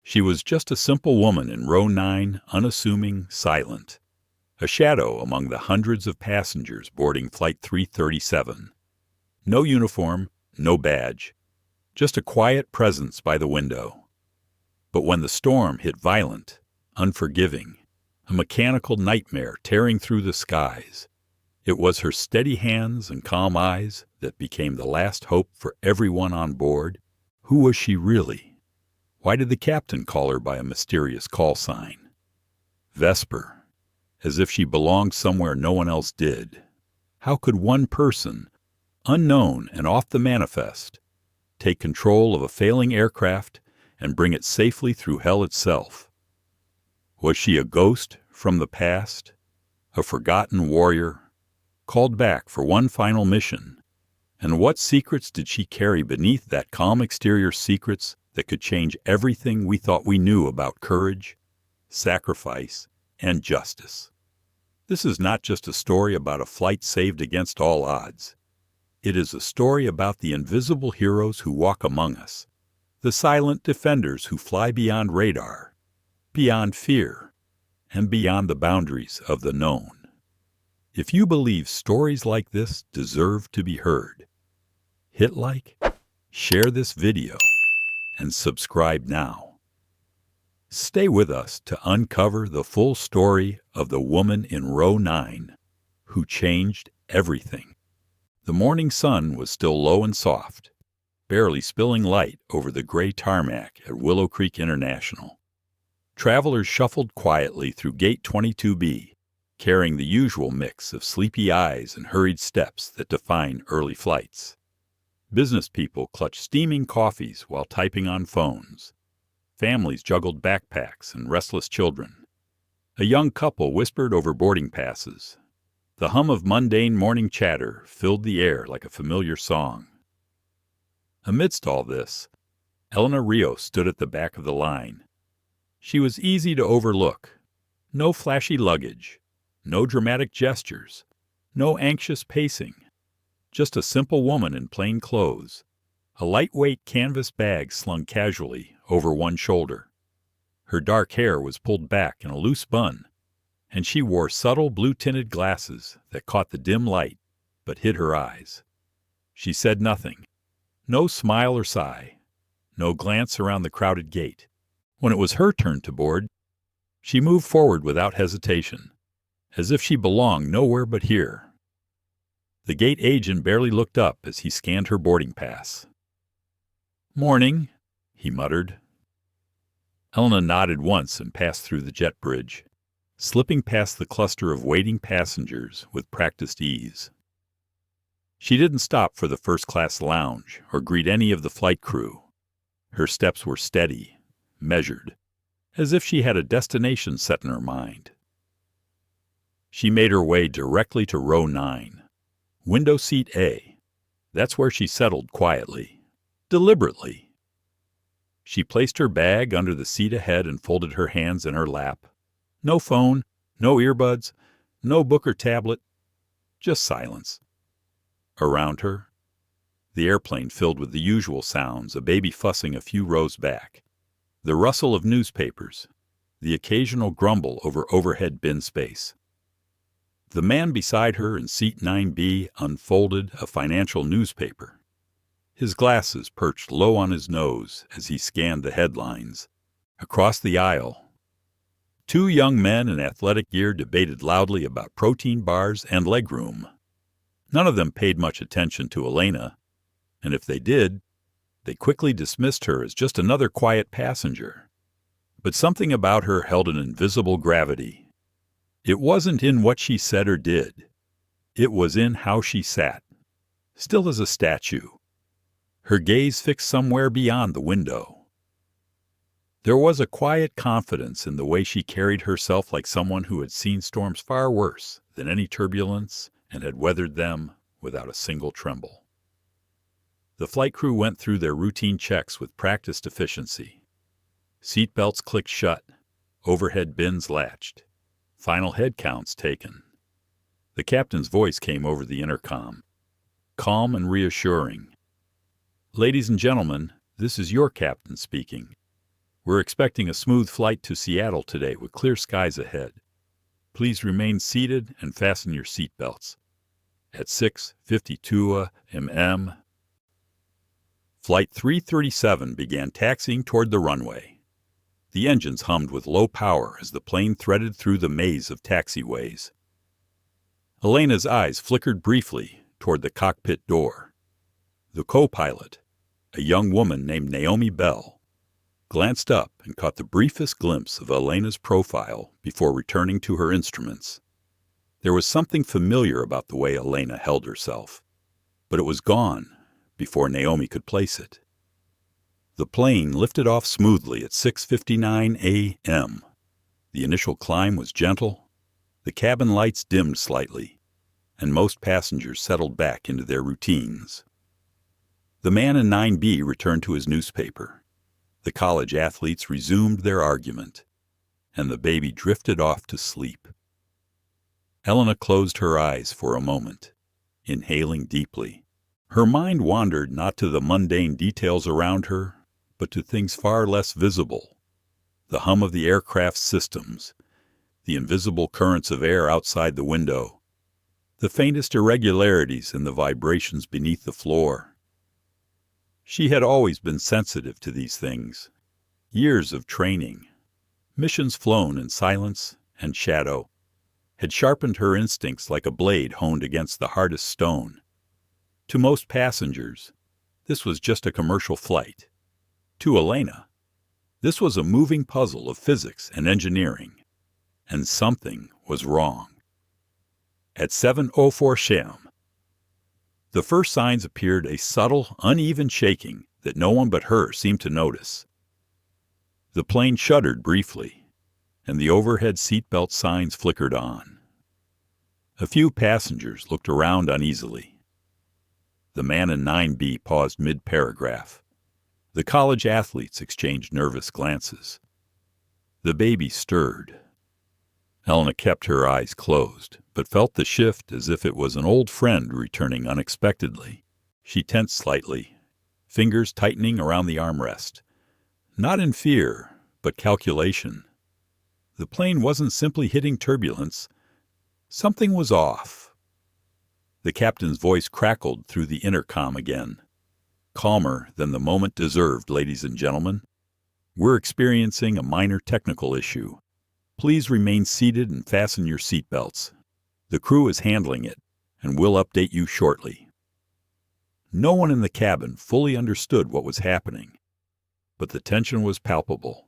She was just a simple woman in row 9, unassuming, silent. A shadow among the hundreds of passengers boarding Flight 337. No uniform, no badge. Just a quiet presence by the window. But when the storm hit violent, unforgiving, a mechanical nightmare tearing through the skies, it was her steady hands and calm eyes that became the last hope for everyone on board. Who was she really? Why did the captain call her by a mysterious call sign? Vesper, as if she belonged somewhere no one else did. How could one person, unknown and off the manifest, take control of a failing aircraft and bring it safely through hell itself? Was she a ghost from the past, a forgotten warrior, called back for one final mission? And what secrets did she carry beneath that calm exterior, secrets that could change everything we thought we knew about courage, sacrifice, and justice? This is not just a story about a flight saved against all odds. It is a story about the invisible heroes who walk among us, the silent defenders who fly beyond radar, beyond fear, and beyond the boundaries of the known. If you believe stories like this deserve to be heard, hit like, share this video, and subscribe now. Stay with us to uncover the full story of the woman in row 9 who changed everything. The morning sun was still low and soft, barely spilling light over the gray tarmac at Willow Creek International. Travelers shuffled quietly through Gate 22B, carrying the usual mix of sleepy eyes and hurried steps that define early flights. Business people clutched steaming coffees while typing on phones. Families juggled backpacks and restless children. A young couple whispered over boarding passes. The hum of mundane morning chatter filled the air like a familiar song. Amidst all this, Elena Rios stood at the back of the line. She was easy to overlook. No flashy luggage, no dramatic gestures, no anxious pacing. Just a simple woman in plain clothes, a lightweight canvas bag slung casually over one shoulder. Her dark hair was pulled back in a loose bun, and she wore subtle blue-tinted glasses that caught the dim light but hid her eyes. She said nothing, no smile or sigh, no glance around the crowded gate. When it was her turn to board, she moved forward without hesitation, as if she belonged nowhere but here. The gate agent barely looked up as he scanned her boarding pass. "Morning," he muttered. Elena nodded once and passed through the jet bridge, slipping past the cluster of waiting passengers with practiced ease. She didn't stop for the first-class lounge or greet any of the flight crew. Her steps were steady, measured, as if she had a destination set in her mind. She made her way directly to row 9, window seat A. That's where she settled quietly, deliberately. She placed her bag under the seat ahead and folded her hands in her lap. No phone, no earbuds, no book or tablet, just silence. Around her, the airplane filled with the usual sounds, a baby fussing a few rows back, the rustle of newspapers, the occasional grumble over overhead bin space. The man beside her in seat 9B unfolded a financial newspaper, his glasses perched low on his nose as he scanned the headlines. Across the aisle, two young men in athletic gear debated loudly about protein bars and legroom. None of them paid much attention to Elena, and if they did, they quickly dismissed her as just another quiet passenger. But something about her held an invisible gravity. It wasn't in what she said or did. It was in how she sat, still as a statue, her gaze fixed somewhere beyond the window. There was a quiet confidence in the way she carried herself, like someone who had seen storms far worse than any turbulence and had weathered them without a single tremble. The flight crew went through their routine checks with practiced efficiency. Seat belts clicked shut, overhead bins latched, final head counts taken. The captain's voice came over the intercom, calm and reassuring. "Ladies and gentlemen, this is your captain speaking. We're expecting a smooth flight to Seattle today with clear skies ahead. Please remain seated and fasten your seatbelts. At 6:52 m.m., Flight 337 began taxiing toward the runway. The engines hummed with low power as the plane threaded through the maze of taxiways. Elena's eyes flickered briefly toward the cockpit door. The co-pilot, a young woman named Naomi Bell, glanced up and caught the briefest glimpse of Elena's profile before returning to her instruments. There was something familiar about the way Elena held herself, but it was gone before Naomi could place it. The plane lifted off smoothly at 6:59 a.m. The initial climb was gentle, the cabin lights dimmed slightly, and most passengers settled back into their routines. The man in 9B returned to his newspaper. The college athletes resumed their argument, and the baby drifted off to sleep. Elena closed her eyes for a moment, inhaling deeply. Her mind wandered not to the mundane details around her, but to things far less visible. The hum of the aircraft's systems, the invisible currents of air outside the window, the faintest irregularities in the vibrations beneath the floor. She had always been sensitive to these things. Years of training, missions flown in silence and shadow, had sharpened her instincts like a blade honed against the hardest stone. To most passengers, this was just a commercial flight. To Elena, this was a moving puzzle of physics and engineering, and something was wrong. At 7:04 p.m., the first signs appeared, a subtle, uneven shaking that no one but her seemed to notice. The plane shuddered briefly, and the overhead seatbelt signs flickered on. A few passengers looked around uneasily. The man in 9B paused mid-paragraph. The college athletes exchanged nervous glances. The baby stirred. Elena kept her eyes closed, but felt the shift as if it was an old friend returning unexpectedly. She tensed slightly, fingers tightening around the armrest. Not in fear, but calculation. The plane wasn't simply hitting turbulence. Something was off. The captain's voice crackled through the intercom again. Calmer than the moment deserved, ladies and gentlemen. We're experiencing a minor technical issue. Please remain seated and fasten your seatbelts. The crew is handling it, and we'll update you shortly. No one in the cabin fully understood what was happening, but the tension was palpable.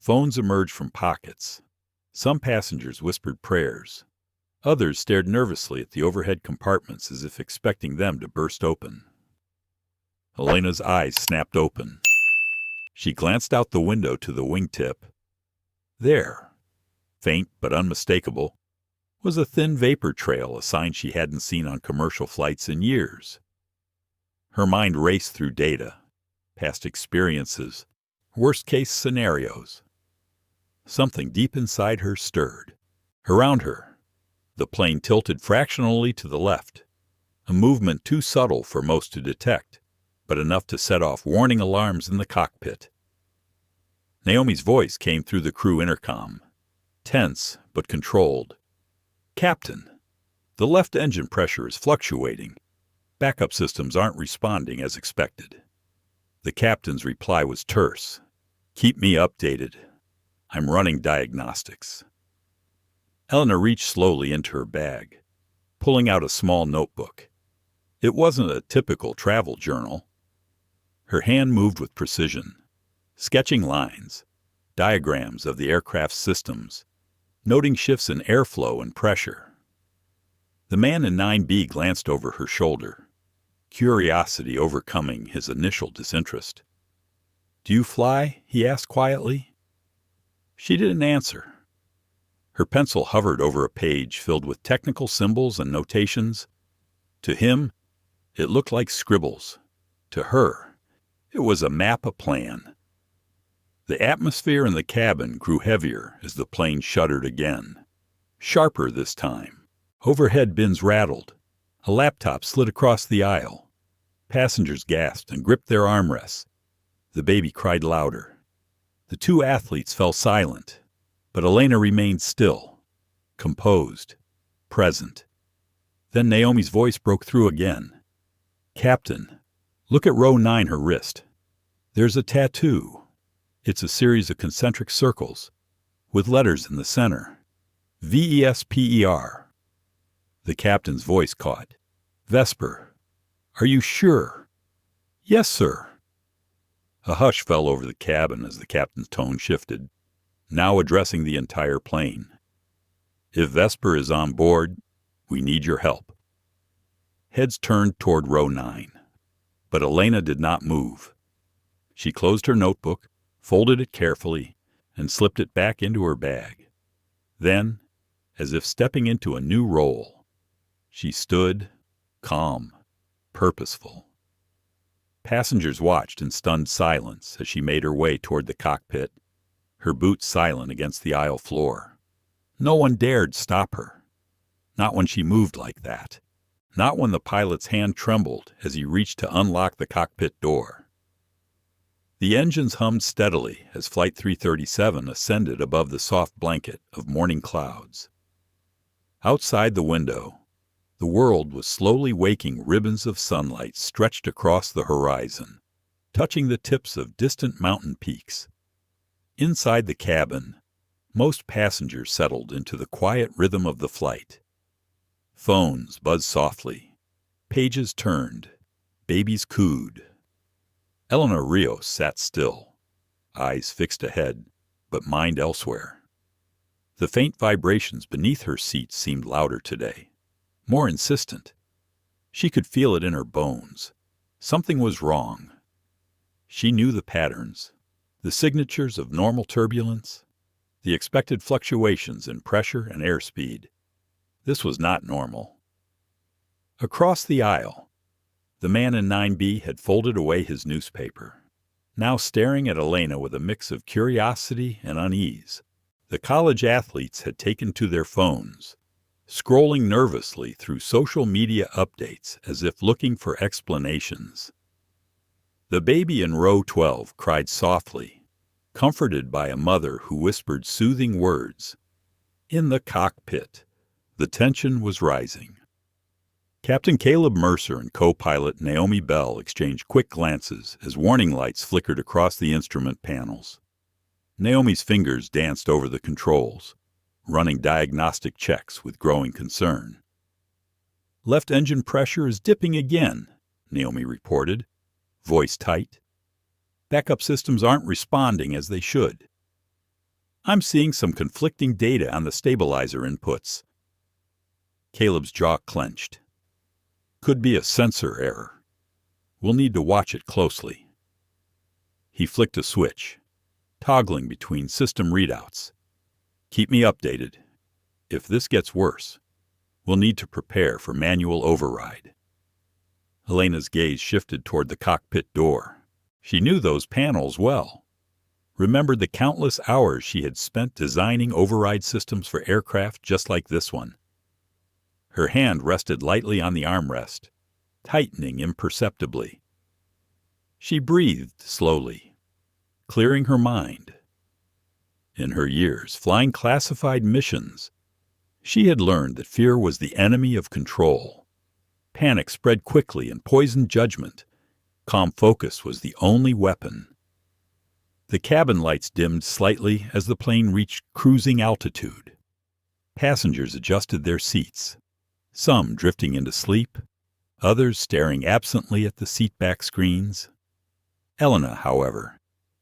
Phones emerged from pockets. Some passengers whispered prayers. Others stared nervously at the overhead compartments as if expecting them to burst open. Elena's eyes snapped open. She glanced out the window to the wingtip. There, faint but unmistakable, was a thin vapor trail, a sign she hadn't seen on commercial flights in years. Her mind raced through data, past experiences, worst-case scenarios. Something deep inside her stirred. Around her, the plane tilted fractionally to the left, a movement too subtle for most to detect, but enough to set off warning alarms in the cockpit. Naomi's voice came through the crew intercom, tense but controlled. "Captain, the left engine pressure is fluctuating. Backup systems aren't responding as expected." The captain's reply was terse. "Keep me updated. I'm running diagnostics." Elena reached slowly into her bag, pulling out a small notebook. It wasn't a typical travel journal. Her hand moved with precision, sketching lines, diagrams of the aircraft's systems, noting shifts in airflow and pressure. The man in 9B glanced over her shoulder, curiosity overcoming his initial disinterest. "Do you fly?" he asked quietly. She didn't answer. Her pencil hovered over a page filled with technical symbols and notations. To him, it looked like scribbles. To her, it was a map, a plan. The atmosphere in the cabin grew heavier as the plane shuddered again. Sharper this time. Overhead bins rattled. A laptop slid across the aisle. Passengers gasped and gripped their armrests. The baby cried louder. The two athletes fell silent, but Elena remained still, composed, present. Then Naomi's voice broke through again. "Captain, look at row 9, her wrist. There's a tattoo. It's a series of concentric circles, with letters in the center. Vesper." The captain's voice caught. "Vesper. Are you sure?" "Yes, sir." A hush fell over the cabin as the captain's tone shifted, now addressing the entire plane. "If Vesper is on board, we need your help." Heads turned toward row 9, but Elena did not move. She closed her notebook, folded it carefully, and slipped it back into her bag. Then, as if stepping into a new role, she stood, calm, purposeful. Passengers watched in stunned silence as she made her way toward the cockpit, her boots silent against the aisle floor. No one dared stop her. Not when she moved like that. Not when the pilot's hand trembled as he reached to unlock the cockpit door. The engines hummed steadily as Flight 337 ascended above the soft blanket of morning clouds. Outside the window, the world was slowly waking. Ribbons of sunlight stretched across the horizon, touching the tips of distant mountain peaks. Inside the cabin, most passengers settled into the quiet rhythm of the flight. Phones buzzed softly, pages turned, babies cooed. Elena Rios sat still, eyes fixed ahead, but mind elsewhere. The faint vibrations beneath her seat seemed louder today, more insistent. She could feel it in her bones. Something was wrong. She knew the patterns, the signatures of normal turbulence, the expected fluctuations in pressure and airspeed. This was not normal. Across the aisle, the man in 9B had folded away his newspaper, now staring at Elena with a mix of curiosity and unease. The college athletes had taken to their phones, scrolling nervously through social media updates as if looking for explanations. The baby in row 12 cried softly, comforted by a mother who whispered soothing words. In the cockpit, the tension was rising. Captain Caleb Mercer and co-pilot Naomi Bell exchanged quick glances as warning lights flickered across the instrument panels. Naomi's fingers danced over the controls, running diagnostic checks with growing concern. "Left engine pressure is dipping again," Naomi reported, voice tight. "Backup systems aren't responding as they should. I'm seeing some conflicting data on the stabilizer inputs." Caleb's jaw clenched. "Could be a sensor error. We'll need to watch it closely." He flicked a switch, toggling between system readouts. "Keep me updated. If this gets worse, we'll need to prepare for manual override." Elena's gaze shifted toward the cockpit door. She knew those panels well, remembered the countless hours she had spent designing override systems for aircraft just like this one. Her hand rested lightly on the armrest, tightening imperceptibly. She breathed slowly, clearing her mind. In her years flying classified missions, she had learned that fear was the enemy of control. Panic spread quickly and poisoned judgment. Calm focus was the only weapon. The cabin lights dimmed slightly as the plane reached cruising altitude. Passengers adjusted their seats, some drifting into sleep, others staring absently at the seatback screens. Elena, however,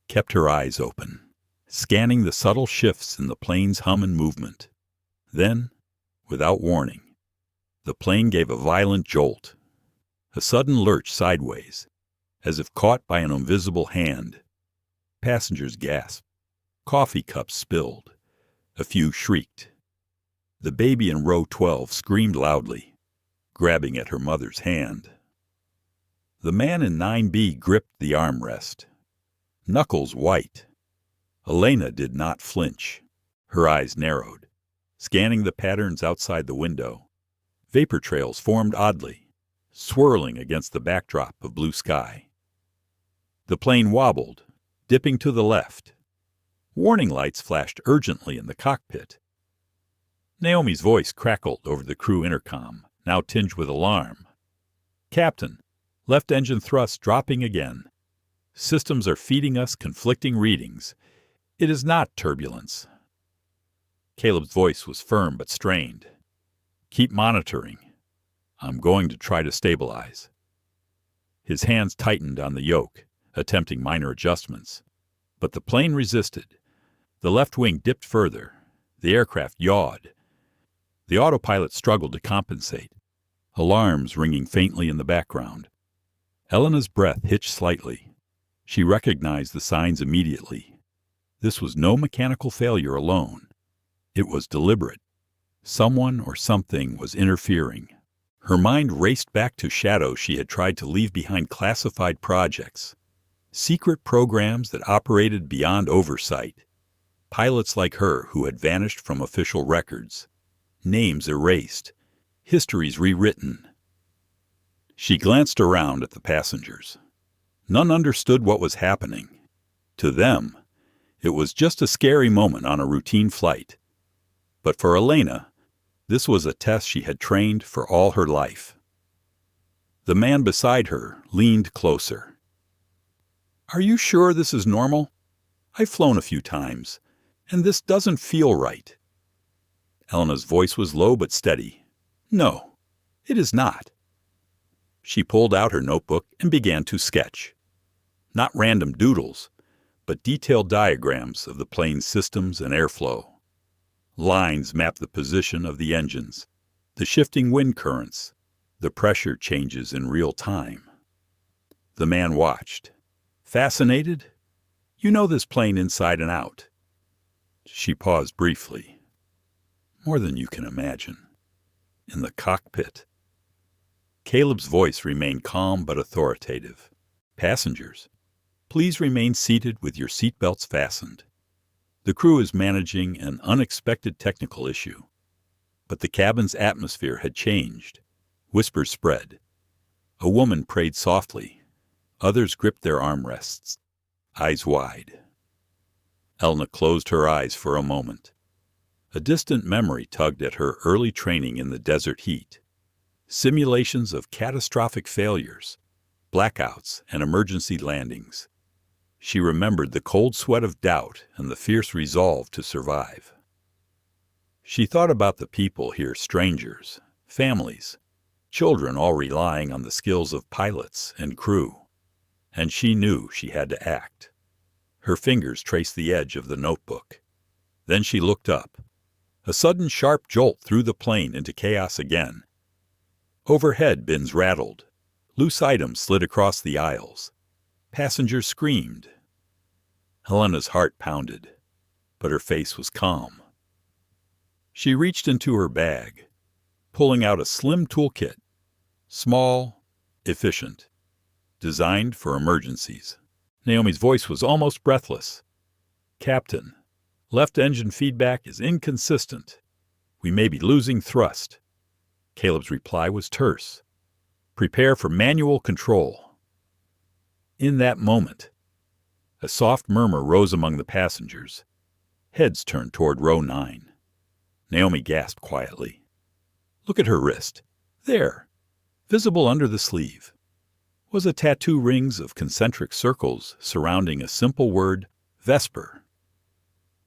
kept her eyes open, scanning the subtle shifts in the plane's hum and movement. Then, without warning, the plane gave a violent jolt, a sudden lurch sideways, as if caught by an invisible hand. Passengers gasped. Coffee cups spilled. A few shrieked. The baby in row 12 screamed loudly, grabbing at her mother's hand. The man in 9B gripped the armrest, knuckles white. Elena did not flinch. Her eyes narrowed, scanning the patterns outside the window. Vapor trails formed oddly, swirling against the backdrop of blue sky. The plane wobbled, dipping to the left, Warning lights flashed urgently in the cockpit. Naomi's voice crackled over the crew intercom, now tinged with alarm. "Captain, left engine thrust dropping again. Systems are feeding us conflicting readings. It is not turbulence." Caleb's voice was firm but strained. "Keep monitoring. I'm going to try to stabilize." His hands tightened on the yoke, attempting minor adjustments. But the plane resisted. The left wing dipped further. The aircraft yawed. The autopilot struggled to compensate, alarms ringing faintly in the background. Elena's breath hitched slightly. She recognized the signs immediately. This was no mechanical failure alone. It was deliberate. Someone or something was interfering. Her mind raced back to shadows she had tried to leave behind classified projects, secret programs that operated beyond oversight, pilots like her who had vanished from official records, names erased, histories rewritten. She glanced around at the passengers. None understood what was happening. To them, it was just a scary moment on a routine flight. But for Elena, this was a test she had trained for all her life. The man beside her leaned closer. "Are you sure this is normal? I've flown a few times, and this doesn't feel right." Elena's voice was low but steady. "No, it is not." She pulled out her notebook and began to sketch. Not random doodles, but detailed diagrams of the plane's systems and airflow. Lines mapped the position of the engines, the shifting wind currents, the pressure changes in real time. The man watched. "Fascinated? You know this plane inside and out." She paused briefly. "More than you can imagine. In the cockpit." Caleb's voice remained calm but authoritative. "Passengers, please remain seated with your seatbelts fastened. The crew is managing an unexpected technical issue." But the cabin's atmosphere had changed. Whispers spread. A woman prayed softly. Others gripped their armrests, eyes wide. Elena closed her eyes for a moment. A distant memory tugged at her early training in the desert heat. Simulations of catastrophic failures, blackouts, and emergency landings. She remembered the cold sweat of doubt and the fierce resolve to survive. She thought about the people here, strangers, families, children all relying on the skills of pilots and crew. And she knew she had to act. Her fingers traced the edge of the notebook. Then she looked up. A sudden sharp jolt threw the plane into chaos again. Overhead, bins rattled. Loose items slid across the aisles. Passengers screamed. Elena's heart pounded, but her face was calm. She reached into her bag, pulling out a slim toolkit, small, efficient, designed for emergencies. Naomi's voice was almost breathless. "Captain, left engine feedback is inconsistent. We may be losing thrust." Caleb's reply was terse. "Prepare for manual control." In that moment, a soft murmur rose among the passengers. Heads turned toward row 9. Naomi gasped quietly. Look at her wrist. There, visible under the sleeve, was a tattoo rings of concentric circles surrounding a simple word, Vesper.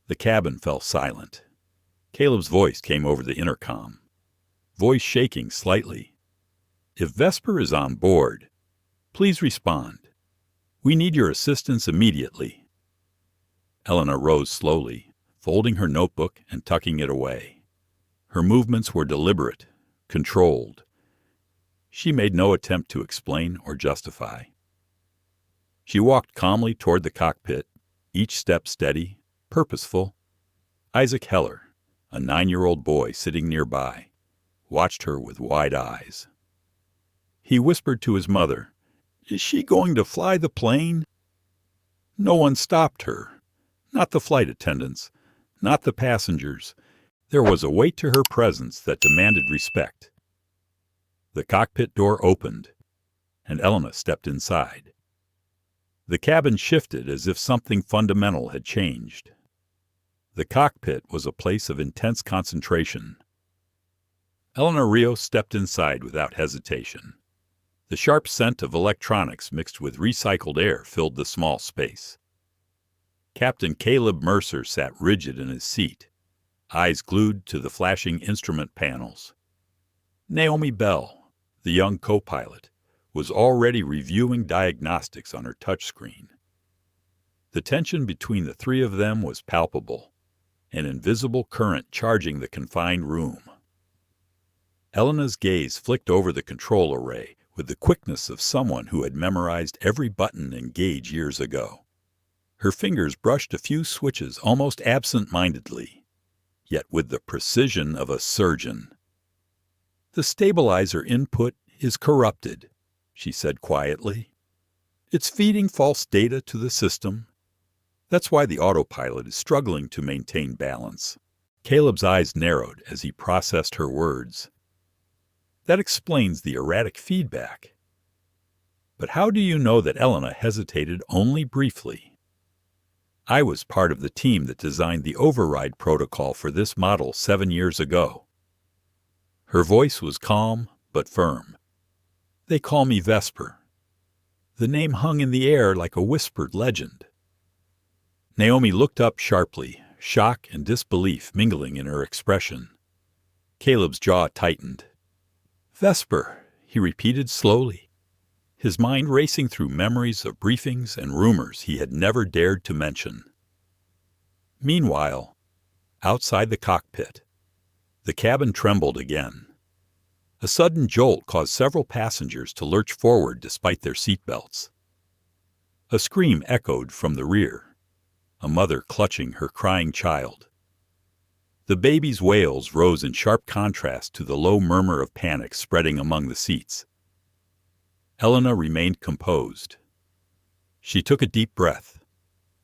The cabin fell silent. Caleb's voice came over the intercom, voice shaking slightly. "If Vesper is on board, please respond. We need your assistance immediately." Elena rose slowly, folding her notebook and tucking it away. Her movements were deliberate, controlled. She made no attempt to explain or justify. She walked calmly toward the cockpit, each step steady, purposeful. Isaac Heller, a 9-year-old boy sitting nearby, watched her with wide eyes. He whispered to his mother, "Is she going to fly the plane?" No one stopped her. Not the flight attendants, not the passengers. There was a weight to her presence that demanded respect. The cockpit door opened, and Elena stepped inside. The cabin shifted as if something fundamental had changed. The cockpit was a place of intense concentration. Elena Rios stepped inside without hesitation. The sharp scent of electronics mixed with recycled air filled the small space. Captain Caleb Mercer sat rigid in his seat, eyes glued to the flashing instrument panels. Naomi Bell, the young co-pilot, was already reviewing diagnostics on her touchscreen. The tension between the three of them was palpable, an invisible current charging the confined room. Elena's gaze flicked over the control array with the quickness of someone who had memorized every button and gauge years ago. Her fingers brushed a few switches almost absent-mindedly, yet with the precision of a surgeon. "The stabilizer input is corrupted," she said quietly. "It's feeding false data to the system. That's why the autopilot is struggling to maintain balance." Caleb's eyes narrowed as he processed her words. "That explains the erratic feedback. But how do you know that?" Elena hesitated only briefly. "I was part of the team that designed the override protocol for this model 7 years ago." Her voice was calm but firm. "They call me Vesper." The name hung in the air like a whispered legend. Naomi looked up sharply, shock and disbelief mingling in her expression. Caleb's jaw tightened. "Vesper," he repeated slowly, his mind racing through memories of briefings and rumors he had never dared to mention. Meanwhile, outside the cockpit, the cabin trembled again. A sudden jolt caused several passengers to lurch forward despite their seatbelts. A scream echoed from the rear, a mother clutching her crying child. The baby's wails rose in sharp contrast to the low murmur of panic spreading among the seats. Elena remained composed. She took a deep breath,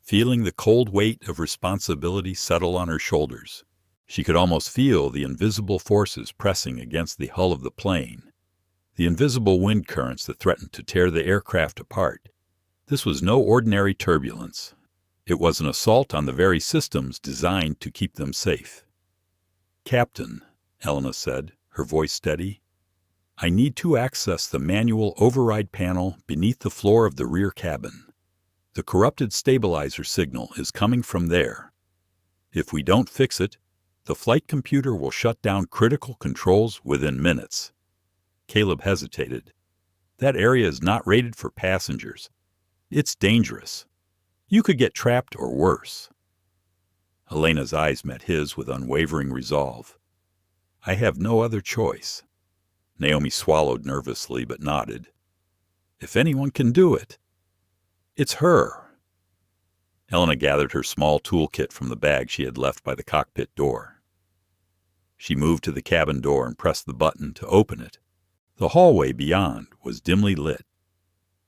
feeling the cold weight of responsibility settle on her shoulders. She could almost feel the invisible forces pressing against the hull of the plane, the invisible wind currents that threatened to tear the aircraft apart. This was no ordinary turbulence. It was an assault on the very systems designed to keep them safe. "Captain," Elena said, her voice steady, "I need to access the manual override panel beneath the floor of the rear cabin. The corrupted stabilizer signal is coming from there. If we don't fix it, the flight computer will shut down critical controls within minutes." Caleb hesitated. "That area is not rated for passengers. It's dangerous. You could get trapped or worse." Elena's eyes met his with unwavering resolve. "I have no other choice." Naomi swallowed nervously but nodded. "If anyone can do it, it's her." Elena gathered her small toolkit from the bag she had left by the cockpit door. She moved to the cabin door and pressed the button to open it. The hallway beyond was dimly lit,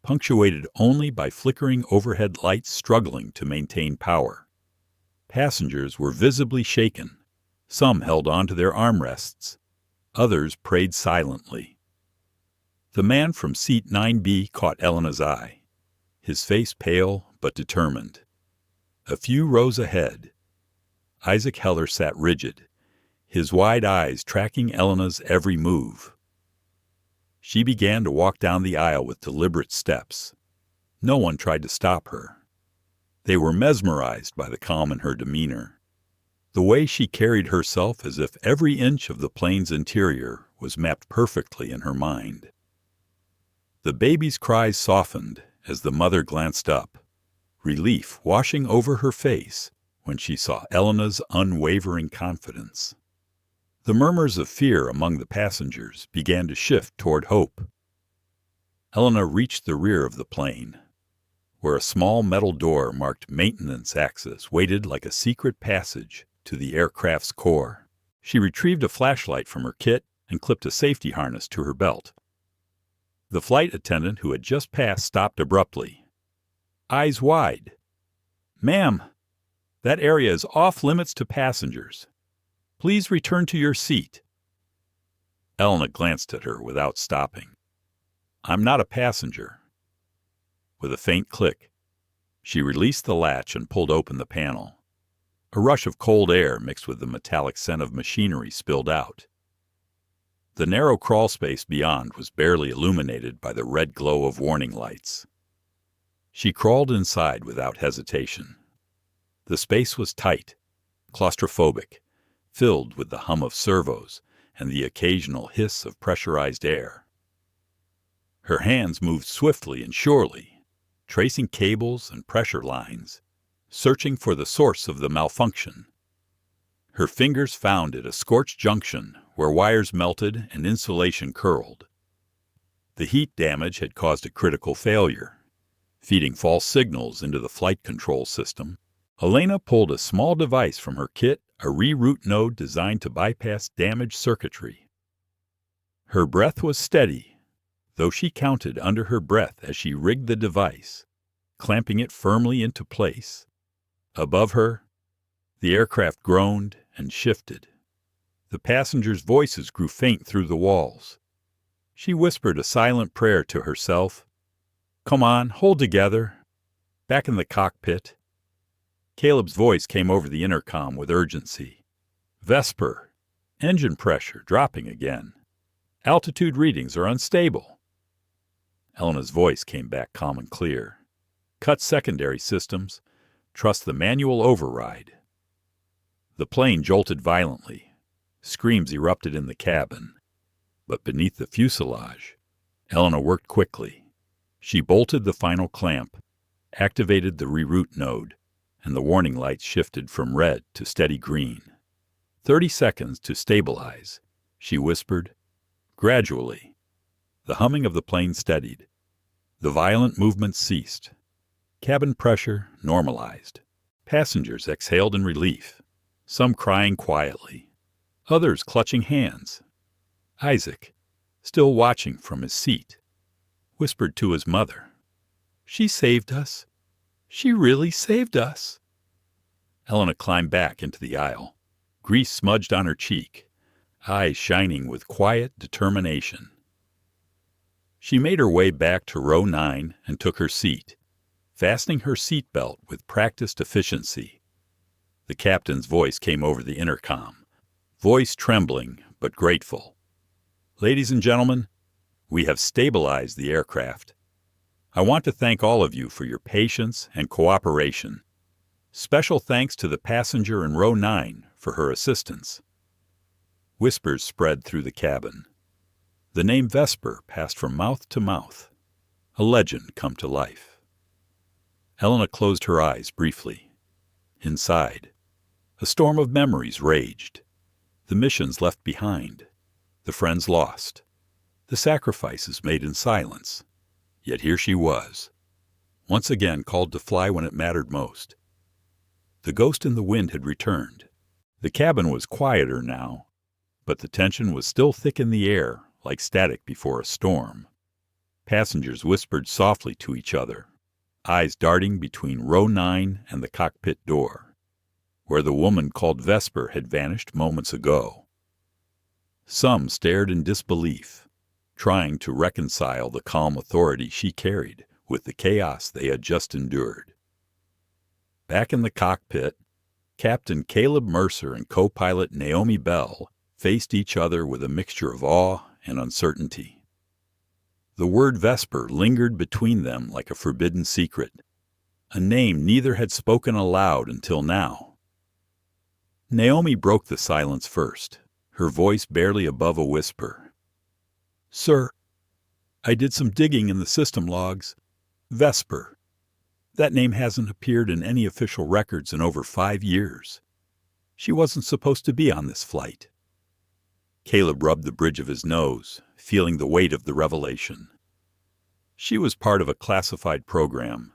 punctuated only by flickering overhead lights struggling to maintain power. Passengers were visibly shaken. Some held on to their armrests. Others prayed silently. The man from seat 9B caught Elena's eye, his face pale but determined. A few rows ahead, Isaac Heller sat rigid, his wide eyes tracking Elena's every move. She began to walk down the aisle with deliberate steps. No one tried to stop her. They were mesmerized by the calm in her demeanor, the way she carried herself as if every inch of the plane's interior was mapped perfectly in her mind. The baby's cries softened as the mother glanced up, relief washing over her face when she saw Elena's unwavering confidence. The murmurs of fear among the passengers began to shift toward hope. Elena reached the rear of the plane, where a small metal door marked maintenance access waited like a secret passage to the aircraft's core. She retrieved a flashlight from her kit and clipped a safety harness to her belt. The flight attendant who had just passed stopped abruptly, eyes wide. "Ma'am, that area is off limits to passengers. Please return to your seat." Elena glanced at her without stopping. "I'm not a passenger." With a faint click, she released the latch and pulled open the panel. A rush of cold air mixed with the metallic scent of machinery spilled out. The narrow crawl space beyond was barely illuminated by the red glow of warning lights. She crawled inside without hesitation. The space was tight, claustrophobic, filled with the hum of servos and the occasional hiss of pressurized air. Her hands moved swiftly and surely, tracing cables and pressure lines, searching for the source of the malfunction. Her fingers found at a scorched junction where wires melted and insulation curled. The heat damage had caused a critical failure. Feeding false signals into the flight control system, Elena pulled a small device from her kit, a reroute node designed to bypass damaged circuitry. Her breath was steady, though she counted under her breath as she rigged the device, clamping it firmly into place. Above her, the aircraft groaned and shifted. The passengers' voices grew faint through the walls. She whispered a silent prayer to herself. "Come on, hold together." Back in the cockpit, Caleb's voice came over the intercom with urgency. "Vesper, engine pressure dropping again. Altitude readings are unstable." Elena's voice came back calm and clear. "Cut secondary systems. Trust the manual override." The plane jolted violently. Screams erupted in the cabin. But beneath the fuselage, Elena worked quickly. She bolted the final clamp, activated the reroute node, and the warning lights shifted from red to steady green. 30 seconds to stabilize, she whispered. Gradually, the humming of the plane steadied. The violent movements ceased. Cabin pressure normalized. Passengers exhaled in relief, some crying quietly, others clutching hands. Isaac, still watching from his seat, whispered to his mother, "She saved us. She really saved us." Elena climbed back into the aisle, grease smudged on her cheek, eyes shining with quiet determination. She made her way back to row 9 and took her seat, fastening her seatbelt with practiced efficiency. The captain's voice came over the intercom, voice trembling but grateful. "Ladies and gentlemen, we have stabilized the aircraft. I want to thank all of you for your patience and cooperation. Special thanks to the passenger in row 9 for her assistance." Whispers spread through the cabin. The name Vesper passed from mouth to mouth, a legend come to life. Elena closed her eyes briefly. Inside, a storm of memories raged. The missions left behind, the friends lost, the sacrifices made in silence. Yet here she was, once again called to fly when it mattered most. The ghost in the wind had returned. The cabin was quieter now, but the tension was still thick in the air, like static before a storm. Passengers whispered softly to each other, eyes darting between row 9 and the cockpit door, where the woman called Vesper had vanished moments ago. Some stared in disbelief, trying to reconcile the calm authority she carried with the chaos they had just endured. Back in the cockpit, Captain Caleb Mercer and co-pilot Naomi Bell faced each other with a mixture of awe and uncertainty. The word Vesper lingered between them like a forbidden secret, a name neither had spoken aloud until now. Naomi broke the silence first, her voice barely above a whisper. "Sir, I did some digging in the system logs. Vesper. That name hasn't appeared in any official records in over 5 years. She wasn't supposed to be on this flight." Caleb rubbed the bridge of his nose, feeling the weight of the revelation. She was part of a classified program.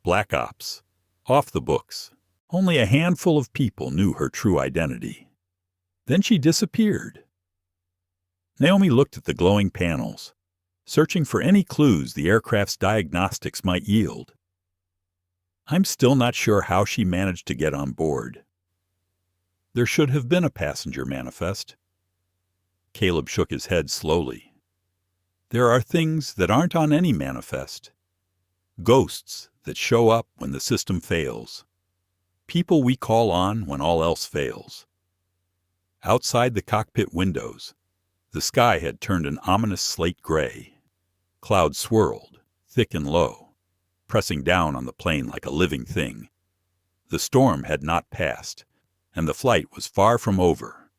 Black Ops. Off the books. Only a handful of people knew her true identity. Then she disappeared. Naomi looked at the glowing panels, searching for any clues the aircraft's diagnostics might yield. "I'm still not sure how she managed to get on board. There should have been a passenger manifest." Caleb shook his head slowly. "There are things that aren't on any manifest. Ghosts that show up when the system fails. People we call on when all else fails. Outside the cockpit windows, the sky had turned an ominous slate gray. Clouds swirled, thick and low, pressing down on the plane like a living thing. The storm had not passed, and the flight was far from over.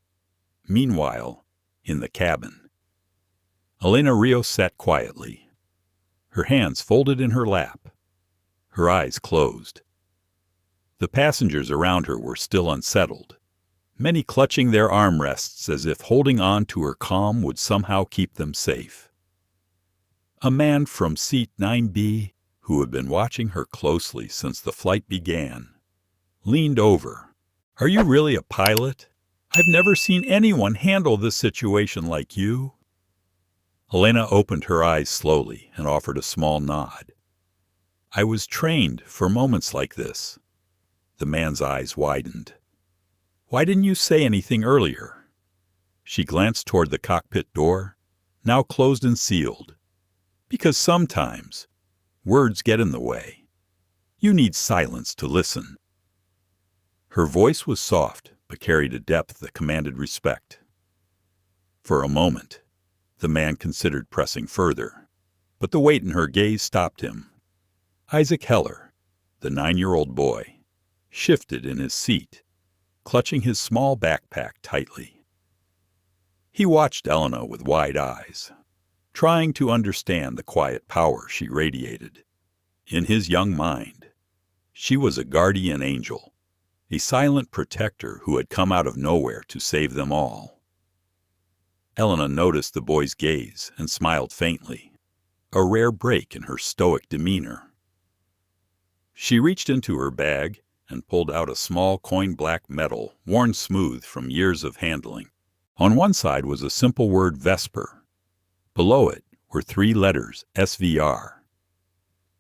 Meanwhile, in the cabin, Elena Rios sat quietly, her hands folded in her lap, her eyes closed. The passengers around her were still unsettled, many clutching their armrests as if holding on to her calm would somehow keep them safe. A man from seat 9B, who had been watching her closely since the flight began, leaned over. "Are you really a pilot? I've never seen anyone handle this situation like you." Elena opened her eyes slowly and offered a small nod. "I was trained for moments like this." The man's eyes widened. "Why didn't you say anything earlier?" She glanced toward the cockpit door, now closed and sealed. "Because sometimes words get in the way. You need silence to listen." Her voice was soft, but carried a depth that commanded respect. For a moment, the man considered pressing further, but the weight in her gaze stopped him. Isaac Heller, the 9-year-old boy, shifted in his seat, clutching his small backpack tightly. He watched Elena with wide eyes, trying to understand the quiet power she radiated. In his young mind, she was a guardian angel, a silent protector who had come out of nowhere to save them all. Elena noticed the boy's gaze and smiled faintly, a rare break in her stoic demeanor. She reached into her bag and pulled out a small coin-black medal worn smooth from years of handling. On one side was a simple word Vesper. Below it were 3 letters, SVR.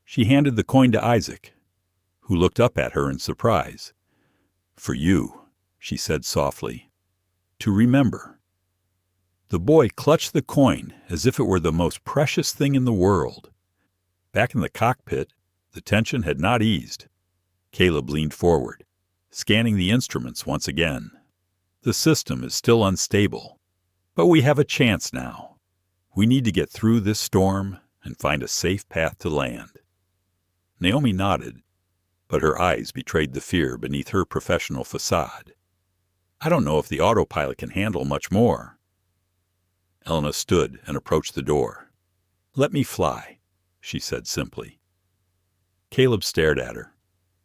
She handed the coin to Isaac, who looked up at her in surprise. "For you," she said softly, "to remember." The boy clutched the coin as if it were the most precious thing in the world. Back in the cockpit, the tension had not eased. Caleb leaned forward, scanning the instruments once again. "The system is still unstable, but we have a chance now. We need to get through this storm and find a safe path to land." Naomi nodded, but her eyes betrayed the fear beneath her professional facade. "I don't know if the autopilot can handle much more." Elena stood and approached the door. "Let me fly," she said simply. Caleb stared at her,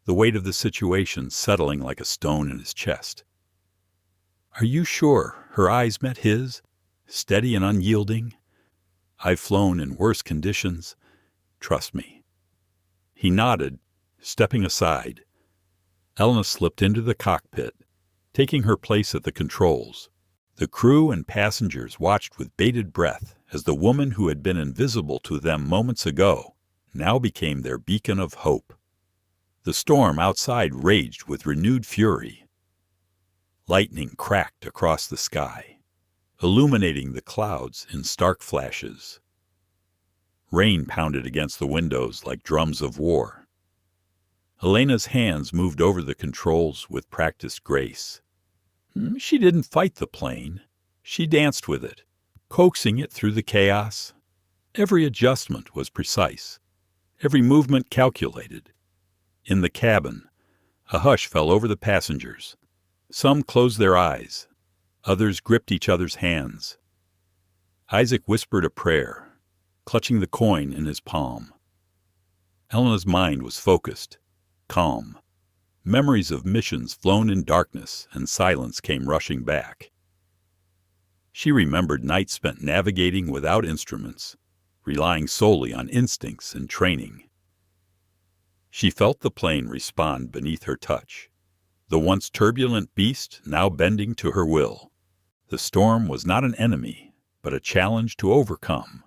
the weight of the situation settling like a stone in his chest. "Are you sure?" Her eyes met his, steady and unyielding. "I've flown in worse conditions. Trust me." He nodded, stepping aside. Elena slipped into the cockpit, taking her place at the controls. The crew and passengers watched with bated breath as the woman who had been invisible to them moments ago now became their beacon of hope. The storm outside raged with renewed fury. Lightning cracked across the sky, illuminating the clouds in stark flashes. Rain pounded against the windows like drums of war. Elena's hands moved over the controls with practiced grace. She didn't fight the plane. She danced with it, coaxing it through the chaos. Every adjustment was precise, every movement calculated. In the cabin, a hush fell over the passengers. Some closed their eyes. Others gripped each other's hands. Isaac whispered a prayer, clutching the coin in his palm. Elena's mind was focused, calm. Memories of missions flown in darkness and silence came rushing back. She remembered nights spent navigating without instruments, relying solely on instincts and training. She felt the plane respond beneath her touch, the once turbulent beast now bending to her will. The storm was not an enemy, but a challenge to overcome.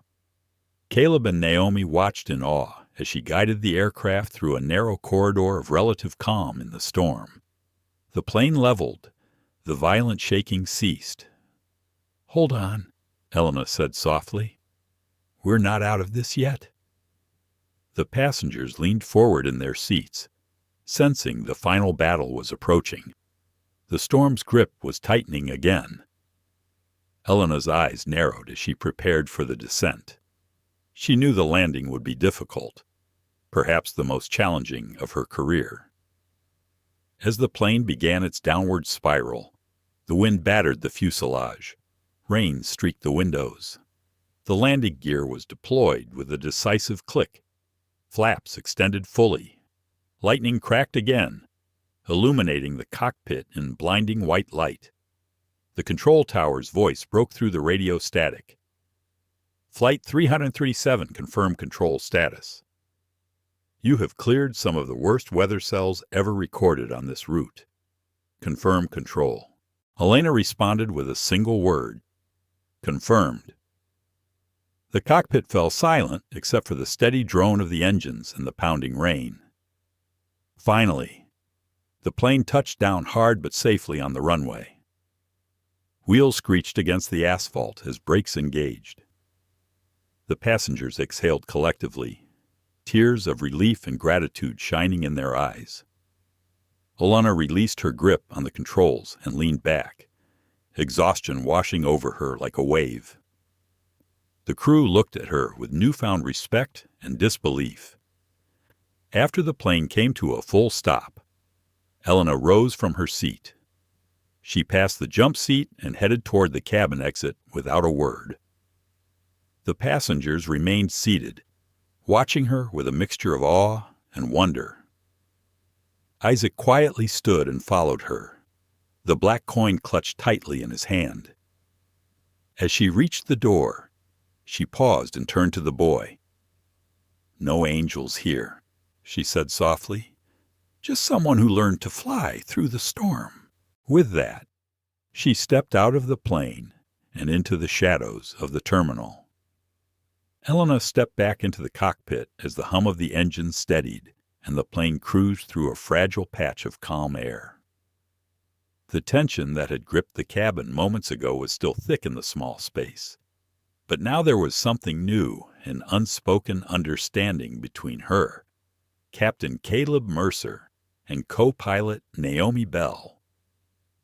Caleb and Naomi watched in awe as she guided the aircraft through a narrow corridor of relative calm in the storm. The plane leveled. The violent shaking ceased. "Hold on," Elena said softly. "We're not out of this yet." The passengers leaned forward in their seats, sensing the final battle was approaching. The storm's grip was tightening again. Elena's eyes narrowed as she prepared for the descent. She knew the landing would be difficult, perhaps the most challenging of her career. As the plane began its downward spiral, the wind battered the fuselage. Rain streaked the windows. The landing gear was deployed with a decisive click. Flaps extended fully. Lightning cracked again, illuminating the cockpit in blinding white light. The control tower's voice broke through the radio static. Flight 337 confirmed control status. You have cleared some of the worst weather cells ever recorded on this route. Confirm control. Elena responded with a single word. Confirmed. The cockpit fell silent except for the steady drone of the engines and the pounding rain. Finally, the plane touched down hard but safely on the runway. Wheels screeched against the asphalt as brakes engaged. The passengers exhaled collectively, tears of relief and gratitude shining in their eyes. Elena released her grip on the controls and leaned back, exhaustion washing over her like a wave. The crew looked at her with newfound respect and disbelief. After the plane came to a full stop, Elena rose from her seat. She passed the jump seat and headed toward the cabin exit without a word. The passengers remained seated, watching her with a mixture of awe and wonder. Isaac quietly stood and followed her, the black coin clutched tightly in his hand. As she reached the door, she paused and turned to the boy. "No angels here," she said softly. "Just someone who learned to fly through the storm." With that, she stepped out of the plane and into the shadows of the terminal. Elena stepped back into the cockpit as the hum of the engine steadied and the plane cruised through a fragile patch of calm air. The tension that had gripped the cabin moments ago was still thick in the small space, but now there was something new, an unspoken understanding between her, Captain Caleb Mercer, and co-pilot Naomi Bell.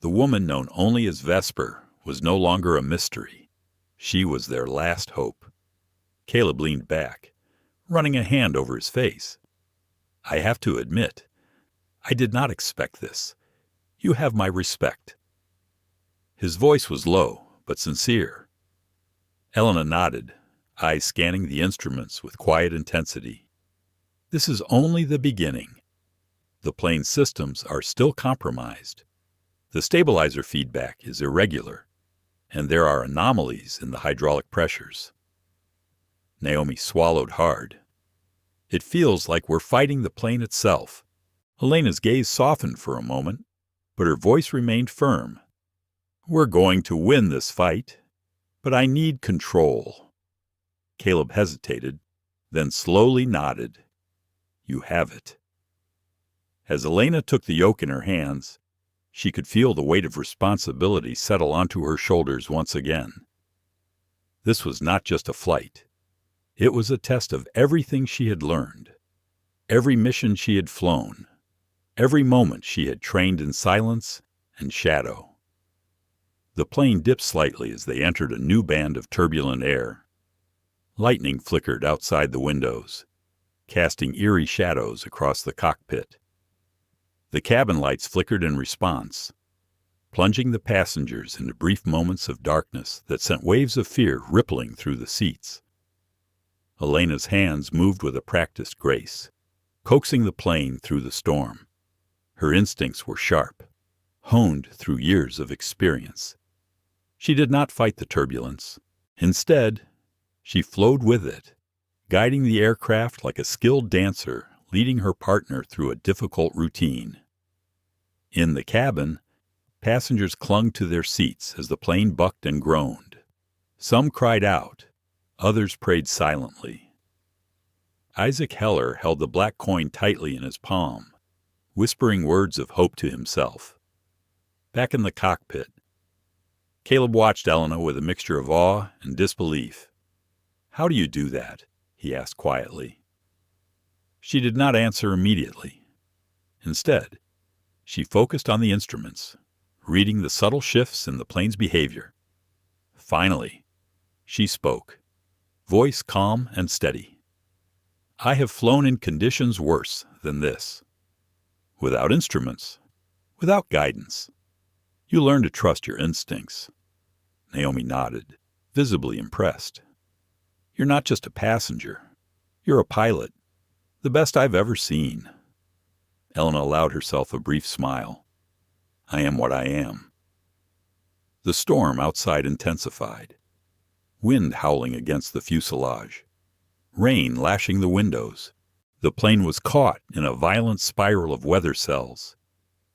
The woman known only as Vesper was no longer a mystery. She was their last hope. Caleb leaned back, running a hand over his face. "I have to admit, I did not expect this. You have my respect." His voice was low, but sincere. Elena nodded, eyes scanning the instruments with quiet intensity. "This is only the beginning. The plane's systems are still compromised. The stabilizer feedback is irregular, and there are anomalies in the hydraulic pressures." Naomi swallowed hard. "It feels like we're fighting the plane itself." Elena's gaze softened for a moment, but her voice remained firm. "We're going to win this fight, but I need control." Caleb hesitated, then slowly nodded. "You have it." As Elena took the yoke in her hands, she could feel the weight of responsibility settle onto her shoulders once again. This was not just a flight. It was a test of everything she had learned, every mission she had flown, every moment she had trained in silence and shadow. The plane dipped slightly as they entered a new band of turbulent air. Lightning flickered outside the windows, casting eerie shadows across the cockpit. The cabin lights flickered in response, plunging the passengers into brief moments of darkness that sent waves of fear rippling through the seats. Elena's hands moved with a practiced grace, coaxing the plane through the storm. Her instincts were sharp, honed through years of experience. She did not fight the turbulence. Instead, she flowed with it, guiding the aircraft like a skilled dancer leading her partner through a difficult routine. In the cabin, passengers clung to their seats as the plane bucked and groaned. Some cried out, others prayed silently. Isaac Heller held the black coin tightly in his palm, whispering words of hope to himself. Back in the cockpit, Caleb watched Elena with a mixture of awe and disbelief. "How do you do that?" he asked quietly. She did not answer immediately. Instead, she focused on the instruments, reading the subtle shifts in the plane's behavior. Finally, she spoke, voice calm and steady. "I have flown in conditions worse than this. Without instruments, without guidance. You learn to trust your instincts." Naomi nodded, visibly impressed. "You're not just a passenger. You're a pilot. The best I've ever seen." Elena allowed herself a brief smile. "I am what I am." The storm outside intensified. Wind howling against the fuselage. Rain lashing the windows. The plane was caught in a violent spiral of weather cells,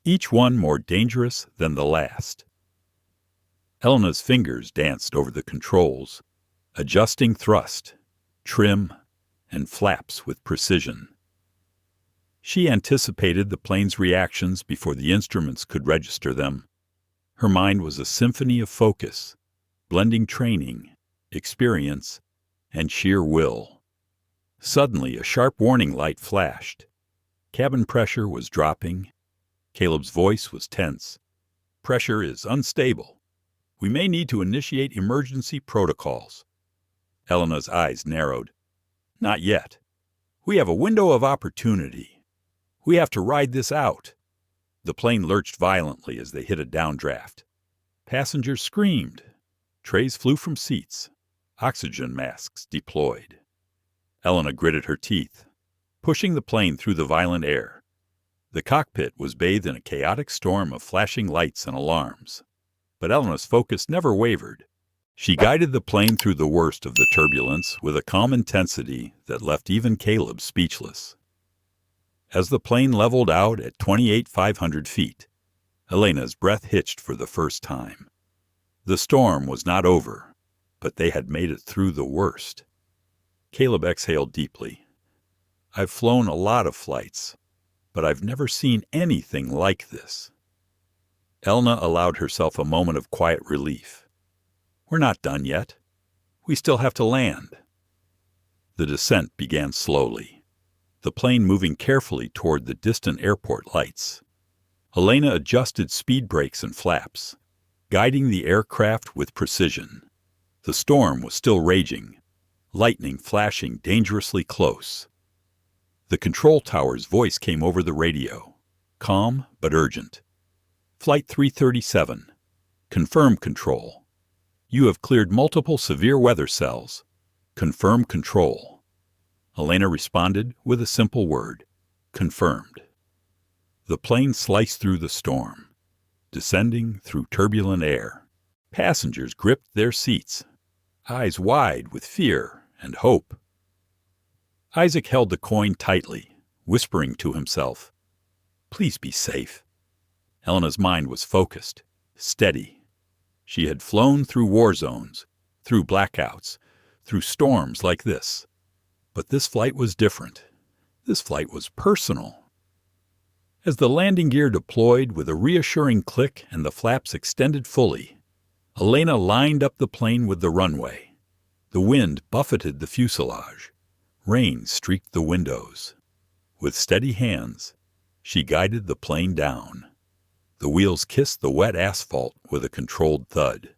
each one more dangerous than the last. Elena's fingers danced over the controls, adjusting thrust, trim, and flaps with precision. She anticipated the plane's reactions before the instruments could register them. Her mind was a symphony of focus, blending training, experience, and sheer will. Suddenly, a sharp warning light flashed. Cabin pressure was dropping. Caleb's voice was tense. "Pressure is unstable. We may need to initiate emergency protocols." Elena's eyes narrowed. "Not yet. We have a window of opportunity. We have to ride this out." The plane lurched violently as they hit a downdraft. Passengers screamed. Trays flew from seats. Oxygen masks deployed. Elena gritted her teeth, pushing the plane through the violent air. The cockpit was bathed in a chaotic storm of flashing lights and alarms. But Elena's focus never wavered. She guided the plane through the worst of the turbulence with a calm intensity that left even Caleb speechless. As the plane leveled out at 28,500 feet, Elena's breath hitched for the first time. The storm was not over, but they had made it through the worst. Caleb exhaled deeply. "I've flown a lot of flights, but I've never seen anything like this." Elena allowed herself a moment of quiet relief. "We're not done yet. We still have to land." The descent began slowly, the plane moving carefully toward the distant airport lights. Elena adjusted speed brakes and flaps, guiding the aircraft with precision. The storm was still raging, lightning flashing dangerously close. The control tower's voice came over the radio, calm but urgent. "Flight 337. Confirm control. You have cleared multiple severe weather cells. Confirm control." Elena responded with a simple word: "Confirmed." The plane sliced through the storm, descending through turbulent air. Passengers gripped their seats, eyes wide with fear and hope. Isaac held the coin tightly, whispering to himself, "Please be safe." Elena's mind was focused, steady. She had flown through war zones, through blackouts, through storms like this. But this flight was different. This flight was personal. As the landing gear deployed with a reassuring click and the flaps extended fully, Elena lined up the plane with the runway. The wind buffeted the fuselage. Rain streaked the windows. With steady hands, she guided the plane down. The wheels kissed the wet asphalt with a controlled thud.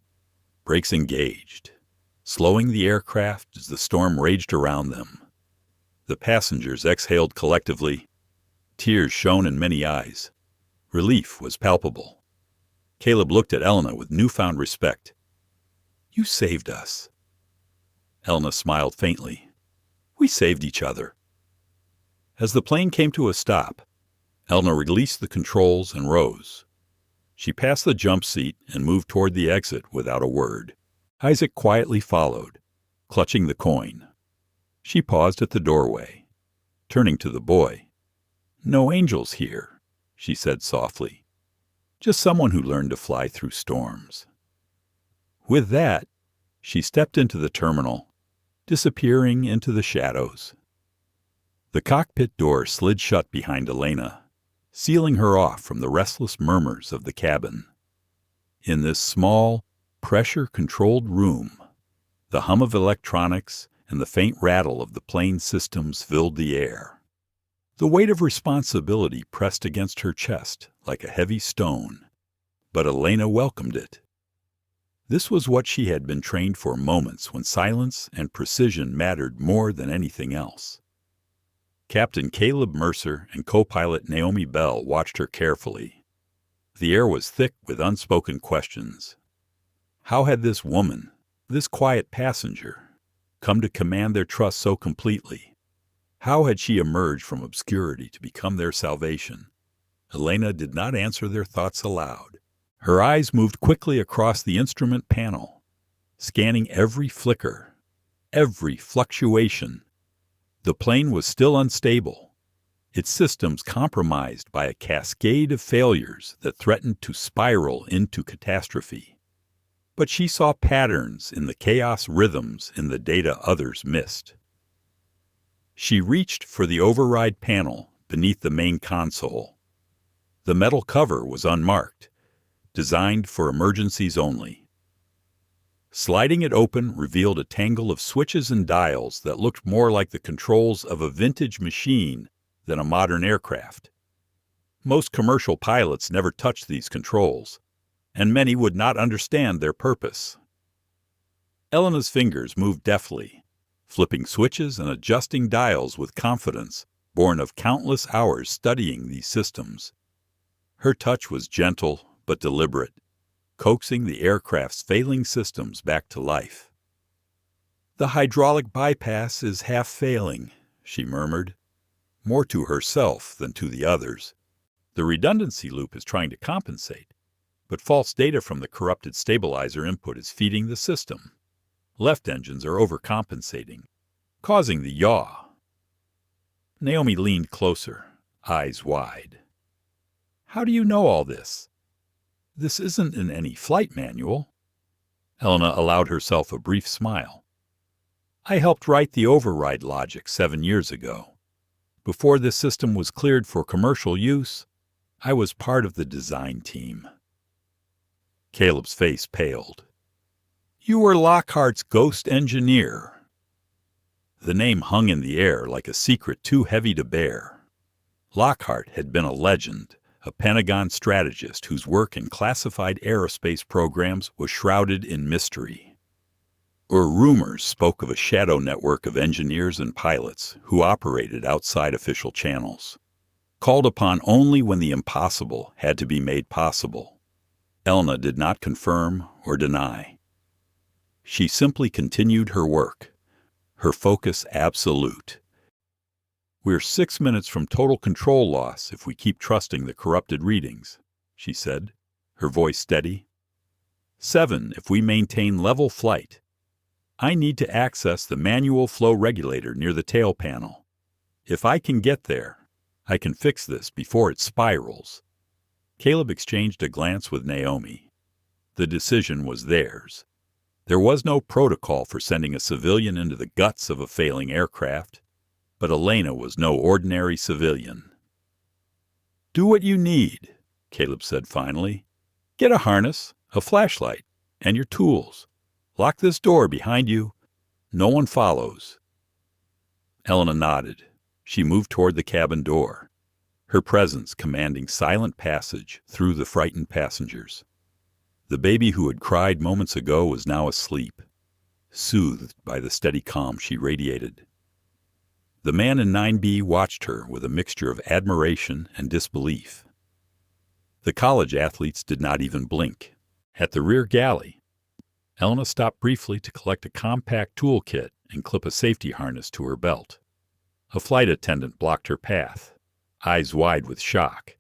Brakes engaged, slowing the aircraft as the storm raged around them. The passengers exhaled collectively. Tears shone in many eyes. Relief was palpable. Caleb looked at Elena with newfound respect. "You saved us." Elena smiled faintly. "We saved each other." As the plane came to a stop, Elena released the controls and rose. She passed the jump seat and moved toward the exit without a word. Isaac quietly followed, clutching the coin. She paused at the doorway. Turning to the boy, "No angels here," she said softly. "Just someone who learned to fly through storms." With that, she stepped into the terminal, disappearing into the shadows. The cockpit door slid shut behind Elena, sealing her off from the restless murmurs of the cabin. In this small, pressure-controlled room, the hum of electronics and the faint rattle of the plane systems filled the air. The weight of responsibility pressed against her chest like a heavy stone, but Elena welcomed it. This was what she had been trained for, moments when silence and precision mattered more than anything else. Captain Caleb Mercer and co-pilot Naomi Bell watched her carefully. The air was thick with unspoken questions. How had this woman, this quiet passenger, come to command their trust so completely? How had she emerged from obscurity to become their salvation? Elena did not answer their thoughts aloud. Her eyes moved quickly across the instrument panel, scanning every flicker, every fluctuation. The plane was still unstable, its systems compromised by a cascade of failures that threatened to spiral into catastrophe. But she saw patterns in the chaos rhythms in the data others missed. She reached for the override panel beneath the main console. The metal cover was unmarked, designed for emergencies only. Sliding it open revealed a tangle of switches and dials that looked more like the controls of a vintage machine than a modern aircraft. Most commercial pilots never touched these controls, and many would not understand their purpose. Elena's fingers moved deftly, flipping switches and adjusting dials with confidence born of countless hours studying these systems. Her touch was gentle but deliberate, coaxing the aircraft's failing systems back to life. "The hydraulic bypass is half failing," she murmured, more to herself than to the others. "The redundancy loop is trying to compensate, but false data from the corrupted stabilizer input is feeding the system. Left engines are overcompensating, causing the yaw." Naomi leaned closer, eyes wide. "How do you know all this? This isn't in any flight manual." Elena allowed herself a brief smile. "I helped write the override logic 7 years ago. Before this system was cleared for commercial use, I was part of the design team." Caleb's face paled. "You were Lockhart's ghost engineer." The name hung in the air like a secret too heavy to bear. Lockhart had been a legend, a Pentagon strategist whose work in classified aerospace programs was shrouded in mystery. Rumors spoke of a shadow network of engineers and pilots who operated outside official channels, called upon only when the impossible had to be made possible. Elena did not confirm or deny. She simply continued her work, her focus absolute. "We're 6 minutes from total control loss if we keep trusting the corrupted readings," she said, her voice steady. 7 if we maintain level flight. I need to access the manual flow regulator near the tail panel. If I can get there, I can fix this before it spirals." Caleb exchanged a glance with Naomi. The decision was theirs. There was no protocol for sending a civilian into the guts of a failing aircraft, but Elena was no ordinary civilian. "Do what you need," Caleb said finally. "Get a harness, a flashlight, and your tools. Lock this door behind you. No one follows." Elena nodded. She moved toward the cabin door, her presence commanding silent passage through the frightened passengers. The baby who had cried moments ago was now asleep, soothed by the steady calm she radiated. The man in 9B watched her with a mixture of admiration and disbelief. The college athletes did not even blink. At the rear galley, Elena stopped briefly to collect a compact toolkit and clip a safety harness to her belt. A flight attendant blocked her path, eyes wide with shock.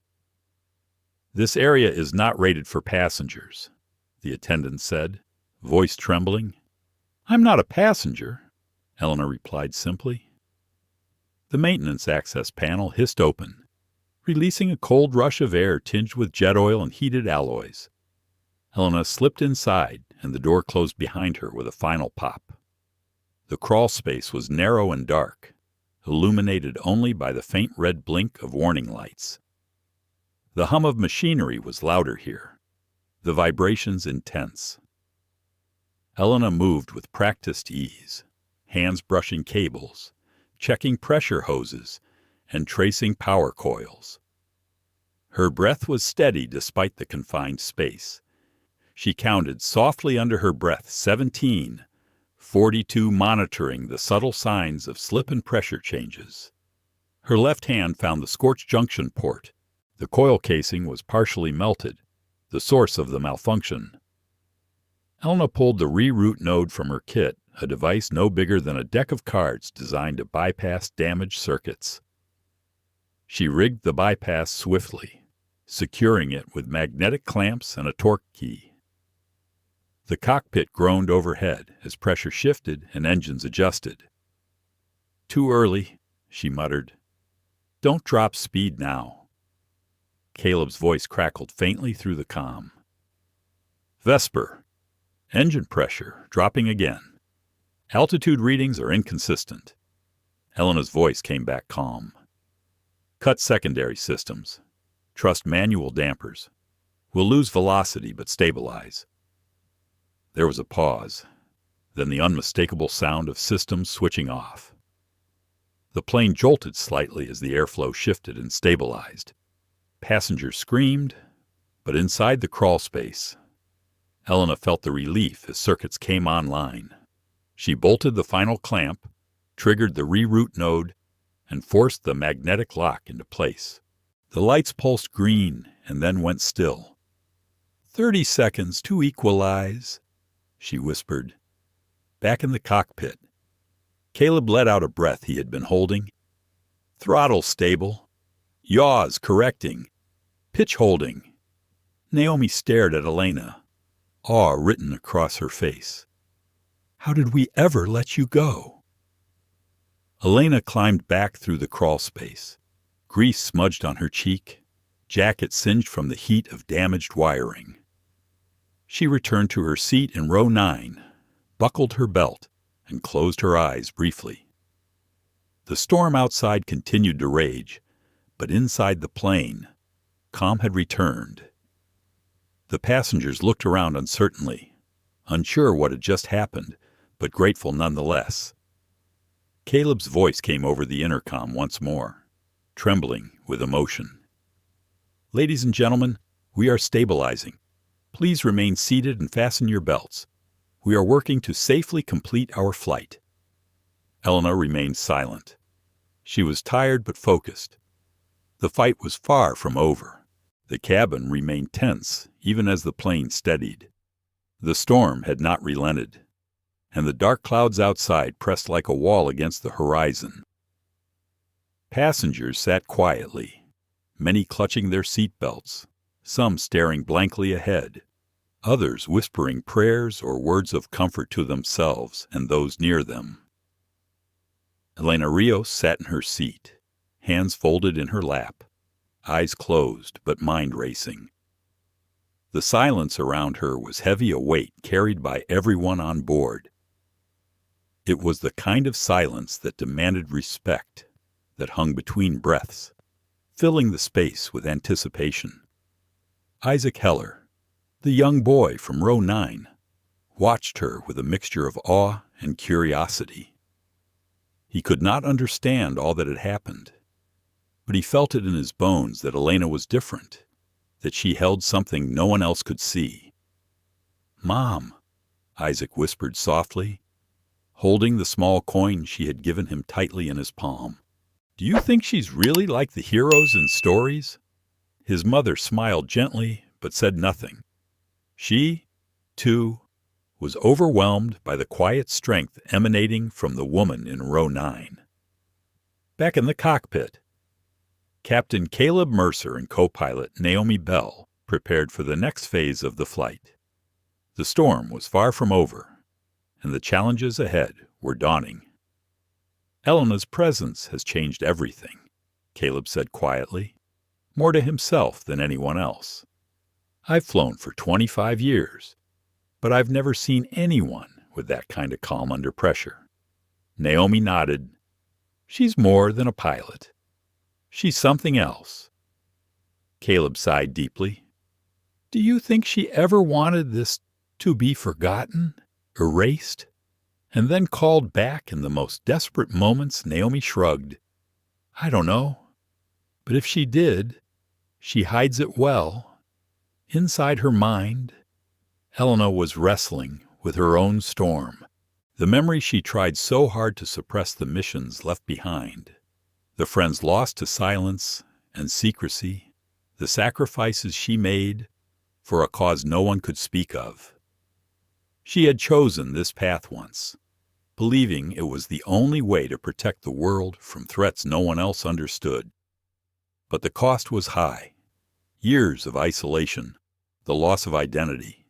"This area is not rated for passengers," the attendant said, voice trembling. "I'm not a passenger," Elena replied simply. The maintenance access panel hissed open, releasing a cold rush of air tinged with jet oil and heated alloys. Elena slipped inside, and the door closed behind her with a final pop. The crawl space was narrow and dark, illuminated only by the faint red blink of warning lights. The hum of machinery was louder here, the vibrations intense. Elena moved with practiced ease, hands brushing cables, checking pressure hoses, and tracing power coils. Her breath was steady despite the confined space. She counted softly under her breath 17, 42 monitoring the subtle signs of slip and pressure changes. Her left hand found the scorched junction port. The coil casing was partially melted, the source of the malfunction. Elena pulled the reroute node from her kit, a device no bigger than a deck of cards designed to bypass damaged circuits. She rigged the bypass swiftly, securing it with magnetic clamps and a torque key. The cockpit groaned overhead as pressure shifted and engines adjusted. "Too early," she muttered. "Don't drop speed now." Caleb's voice crackled faintly through the comm. "Vesper. Engine pressure dropping again. Altitude readings are inconsistent." Elena's voice came back calm. "Cut secondary systems. Trust manual dampers. We'll lose velocity but stabilize." There was a pause, then the unmistakable sound of systems switching off. The plane jolted slightly as the airflow shifted and stabilized. Passengers screamed, but inside the crawl space, Elena felt the relief as circuits came online. She bolted the final clamp, triggered the reroute node, and forced the magnetic lock into place. The lights pulsed green and then went still. 30 seconds to equalize," she whispered. Back in the cockpit, Caleb let out a breath he had been holding. "Throttle stable. Yaws correcting. Pitch holding." Naomi stared at Elena, awe written across her face. "How did we ever let you go?" Elena climbed back through the crawl space. Grease smudged on her cheek, jacket singed from the heat of damaged wiring. She returned to her seat in row 9, buckled her belt, and closed her eyes briefly. The storm outside continued to rage, but inside the plane, calm had returned. The passengers looked around uncertainly, unsure what had just happened, but grateful nonetheless. Caleb's voice came over the intercom once more, trembling with emotion. "Ladies and gentlemen, we are stabilizing. Please remain seated and fasten your belts. We are working to safely complete our flight." Elena remained silent. She was tired but focused. The fight was far from over. The cabin remained tense even as the plane steadied. The storm had not relented, and the dark clouds outside pressed like a wall against the horizon. Passengers sat quietly, many clutching their seat belts, some staring blankly ahead, others whispering prayers or words of comfort to themselves and those near them. Elena Rios sat in her seat, hands folded in her lap, eyes closed but mind racing. The silence around her was heavy a weight carried by everyone on board. It was the kind of silence that demanded respect, that hung between breaths, filling the space with anticipation. Isaac Heller, the young boy from row 9, watched her with a mixture of awe and curiosity. He could not understand all that had happened, but he felt it in his bones that Elena was different, that she held something no one else could see. "Mom," Isaac whispered softly, holding the small coin she had given him tightly in his palm. "Do you think she's really like the heroes in stories?" His mother smiled gently but said nothing. She, too, was overwhelmed by the quiet strength emanating from the woman in row 9. Back in the cockpit, Captain Caleb Mercer and co-pilot Naomi Bell prepared for the next phase of the flight. The storm was far from over, and the challenges ahead were dawning. "Elena's presence has changed everything," Caleb said quietly, more to himself than anyone else. "I've flown for 25 years, but I've never seen anyone with that kind of calm under pressure." Naomi nodded. "She's more than a pilot. She's something else." Caleb sighed deeply. "Do you think she ever wanted this to be forgotten, erased, and then called back in the most desperate moments?" Naomi shrugged. I don't know. But if she did, she hides it well. Inside her mind, Elena was wrestling with her own storm. The memory she tried so hard to suppress, the missions left behind, the friends lost to silence and secrecy, the sacrifices she made for a cause no one could speak of. She had chosen this path once, believing it was the only way to protect the world from threats no one else understood. But the cost was high. Years of isolation, the loss of identity,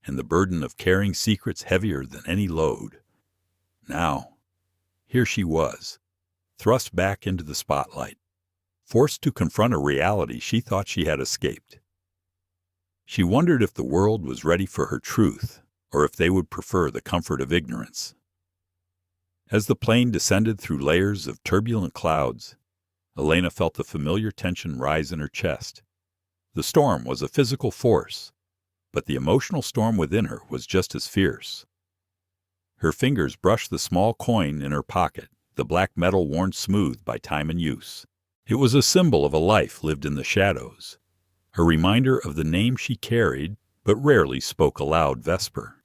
and the burden of carrying secrets heavier than any load. Now, here she was, thrust back into the spotlight, forced to confront a reality she thought she had escaped. She wondered if the world was ready for her truth, or if they would prefer the comfort of ignorance. As the plane descended through layers of turbulent clouds, Elena felt the familiar tension rise in her chest. The storm was a physical force, but the emotional storm within her was just as fierce. Her fingers brushed the small coin in her pocket, the black metal worn smooth by time and use. It was a symbol of a life lived in the shadows, a reminder of the name she carried but rarely spoke aloud, Vesper.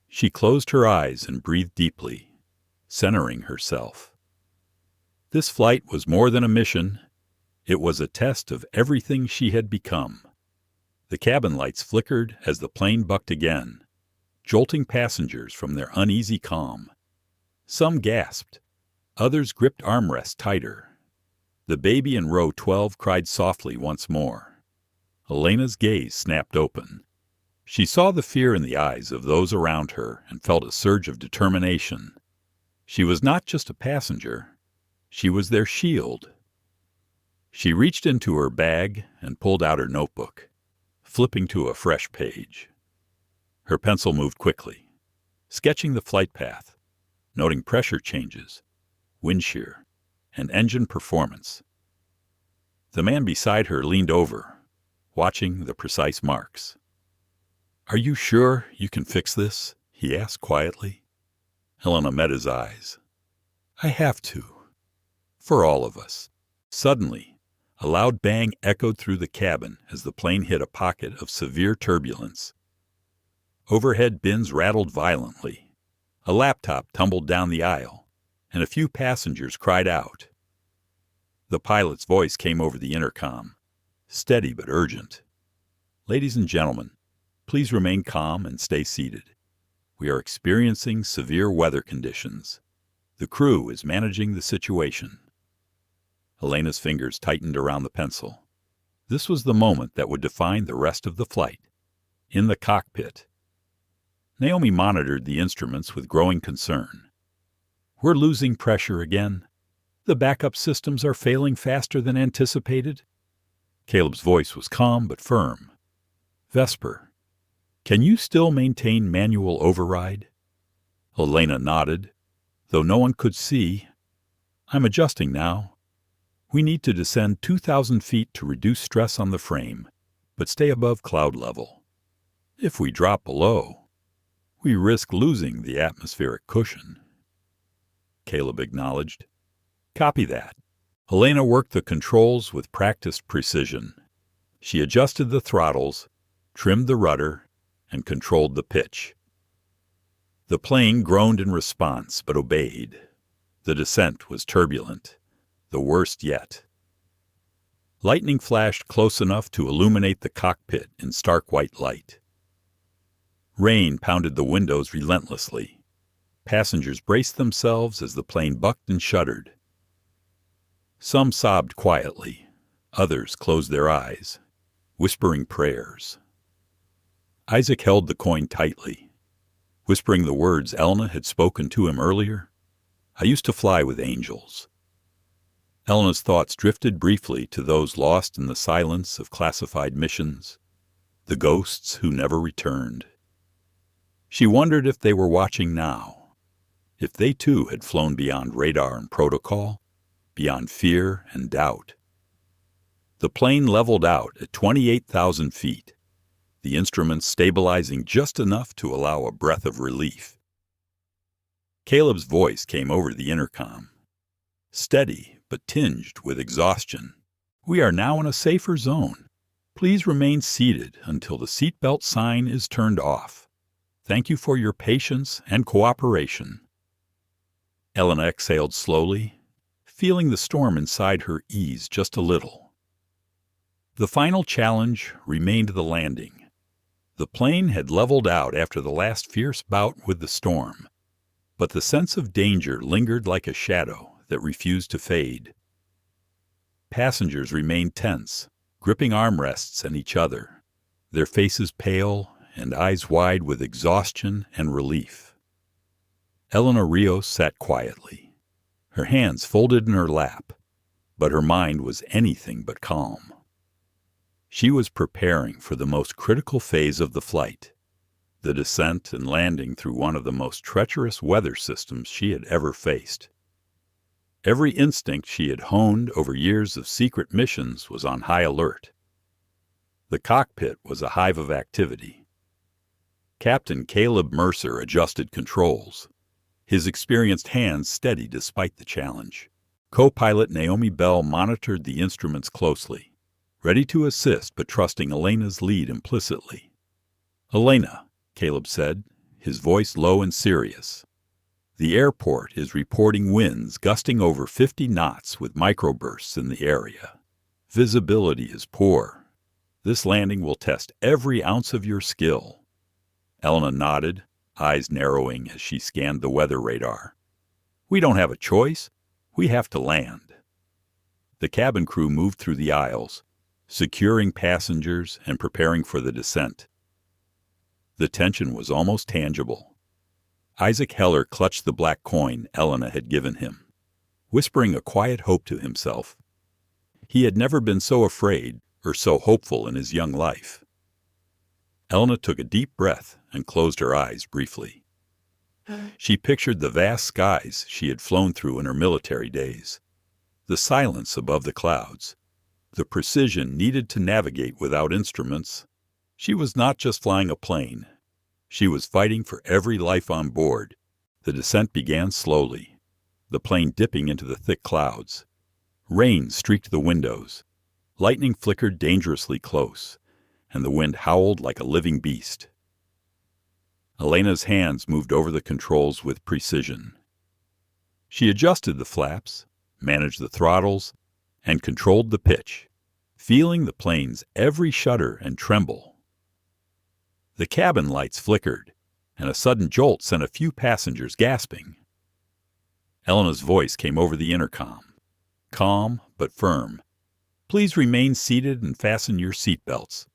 She closed her eyes and breathed deeply, centering herself. This flight was more than a mission. It was a test of everything she had become. The cabin lights flickered as the plane bucked again, jolting passengers from their uneasy calm. Some gasped. Others gripped armrests tighter. The baby in row 12 cried softly once more. Elena's gaze snapped open. She saw the fear in the eyes of those around her and felt a surge of determination. She was not just a passenger. She was their shield. She reached into her bag and pulled out her notebook, flipping to a fresh page. Her pencil moved quickly, sketching the flight path, noting pressure changes, wind shear, and engine performance. The man beside her leaned over, watching the precise marks. "Are you sure you can fix this?" he asked quietly. Elena met his eyes. "I have to. For all of us." Suddenly, a loud bang echoed through the cabin as the plane hit a pocket of severe turbulence. Overhead bins rattled violently. A laptop tumbled down the aisle, and a few passengers cried out. The pilot's voice came over the intercom, steady but urgent. "Ladies and gentlemen, please remain calm and stay seated. We are experiencing severe weather conditions. The crew is managing the situation." Elena's fingers tightened around the pencil. This was the moment that would define the rest of the flight. In the cockpit, Naomi monitored the instruments with growing concern. "We're losing pressure again. The backup systems are failing faster than anticipated." Caleb's voice was calm but firm. "Vesper, can you still maintain manual override?" Elena nodded, though no one could see. "I'm adjusting now. We need to descend 2,000 feet to reduce stress on the frame, but stay above cloud level. If we drop below, we risk losing the atmospheric cushion." Caleb acknowledged. "Copy that." Elena worked the controls with practiced precision. She adjusted the throttles, trimmed the rudder, and controlled the pitch. The plane groaned in response, but obeyed. The descent was turbulent, the worst yet. Lightning flashed close enough to illuminate the cockpit in stark white light. Rain pounded the windows relentlessly. Passengers braced themselves as the plane bucked and shuddered. Some sobbed quietly. Others closed their eyes, whispering prayers. Isaac held the coin tightly, whispering the words Elena had spoken to him earlier. "I used to fly with angels." Elena's thoughts drifted briefly to those lost in the silence of classified missions, the ghosts who never returned. She wondered if they were watching now, if they too had flown beyond radar and protocol, beyond fear and doubt. The plane leveled out at 28,000 feet, the instruments stabilizing just enough to allow a breath of relief. Caleb's voice came over the intercom, steady but tinged with exhaustion. "We are now in a safer zone. Please remain seated until the seatbelt sign is turned off. Thank you for your patience and cooperation." Elena exhaled slowly, feeling the storm inside her ease just a little. The final challenge remained the landing. The plane had leveled out after the last fierce bout with the storm, but the sense of danger lingered like a shadow that refused to fade. Passengers remained tense, gripping armrests and each other, their faces pale and eyes wide with exhaustion and relief. Elena Rios sat quietly, her hands folded in her lap, but her mind was anything but calm. She was preparing for the most critical phase of the flight, the descent and landing through one of the most treacherous weather systems she had ever faced. Every instinct she had honed over years of secret missions was on high alert. The cockpit was a hive of activity. Captain Caleb Mercer adjusted controls, his experienced hands steady despite the challenge. Co-pilot Naomi Bell monitored the instruments closely, ready to assist but trusting Elena's lead implicitly. "Elena," Caleb said, his voice low and serious, "the airport is reporting winds gusting over 50 knots with microbursts in the area. Visibility is poor. This landing will test every ounce of your skill." Elena nodded, eyes narrowing as she scanned the weather radar. "We don't have a choice. We have to land." The cabin crew moved through the aisles, securing passengers and preparing for the descent. The tension was almost tangible. Isaac Heller clutched the black coin Elena had given him, whispering a quiet hope to himself. He had never been so afraid or so hopeful in his young life. Elena took a deep breath and closed her eyes briefly. She pictured the vast skies she had flown through in her military days, the silence above the clouds, the precision needed to navigate without instruments. She was not just flying a plane. She was fighting for every life on board. The descent began slowly, the plane dipping into the thick clouds. Rain streaked the windows. Lightning flickered dangerously close, and the wind howled like a living beast. Elena's hands moved over the controls with precision. She adjusted the flaps, managed the throttles, and controlled the pitch, feeling the plane's every shudder and tremble. The cabin lights flickered, and a sudden jolt sent a few passengers gasping. Elena's voice came over the intercom, calm but firm. "Please remain seated and fasten your seatbelts.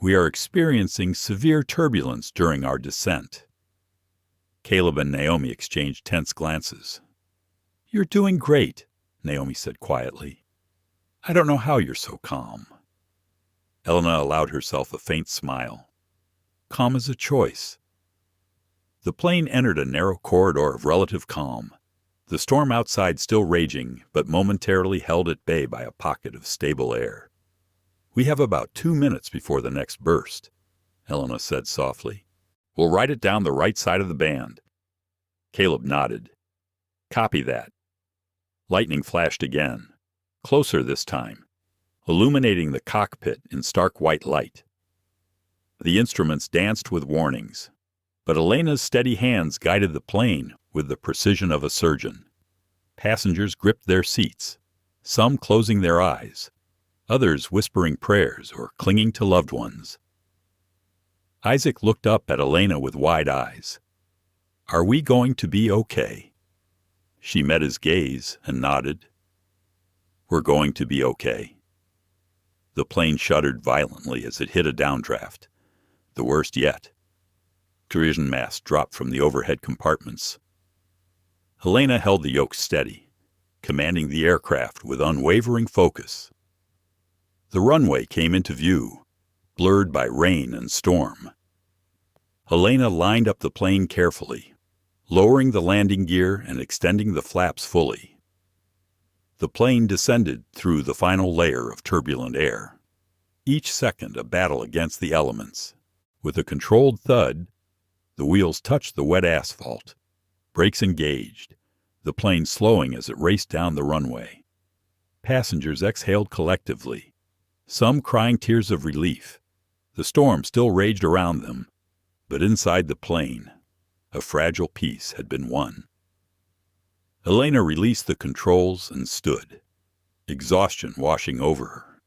We are experiencing severe turbulence during our descent." Caleb and Naomi exchanged tense glances. "You're doing great," Naomi said quietly. "I don't know how you're so calm." Elena allowed herself a faint smile. Calm is a choice. The plane entered a narrow corridor of relative calm, the storm outside still raging, but momentarily held at bay by a pocket of stable air. "We have about 2 minutes before the next burst," Elena said softly. "We'll write it down the right side of the band." Caleb nodded. "Copy that." Lightning flashed again, closer this time, illuminating the cockpit in stark white light. The instruments danced with warnings, but Elena's steady hands guided the plane with the precision of a surgeon. Passengers gripped their seats, some closing their eyes, others whispering prayers or clinging to loved ones. Isaac looked up at Elena with wide eyes. "Are we going to be okay?" She met his gaze and nodded. "We're going to be okay." The plane shuddered violently as it hit a downdraft, the worst yet. Collision masts dropped from the overhead compartments. Elena held the yoke steady, commanding the aircraft with unwavering focus. The runway came into view, blurred by rain and storm. Elena lined up the plane carefully, lowering the landing gear and extending the flaps fully. The plane descended through the final layer of turbulent air, each second a battle against the elements. With a controlled thud, the wheels touched the wet asphalt, brakes engaged, the plane slowing as it raced down the runway. Passengers exhaled collectively, some crying tears of relief. The storm still raged around them, but inside the plane, a fragile peace had been won. Elena released the controls and stood, exhaustion washing over her.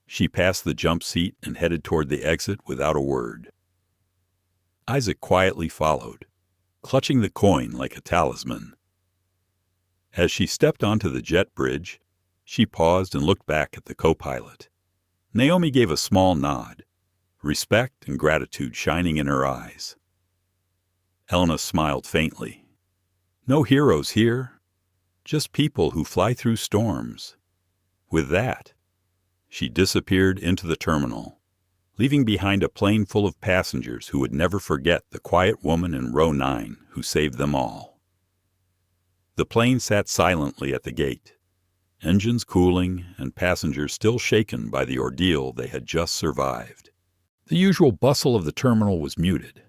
She passed the jump seat and headed toward the exit without a word. Isaac quietly followed, clutching the coin like a talisman. As she stepped onto the jet bridge, she paused and looked back at the co-pilot. Naomi gave a small nod, respect and gratitude shining in her eyes. Elena smiled faintly. No heroes here, just people who fly through storms. With that, she disappeared into the terminal, leaving behind a plane full of passengers who would never forget the quiet woman in row 9 who saved them all. The plane sat silently at the gate, engines cooling and passengers still shaken by the ordeal they had just survived. The usual bustle of the terminal was muted,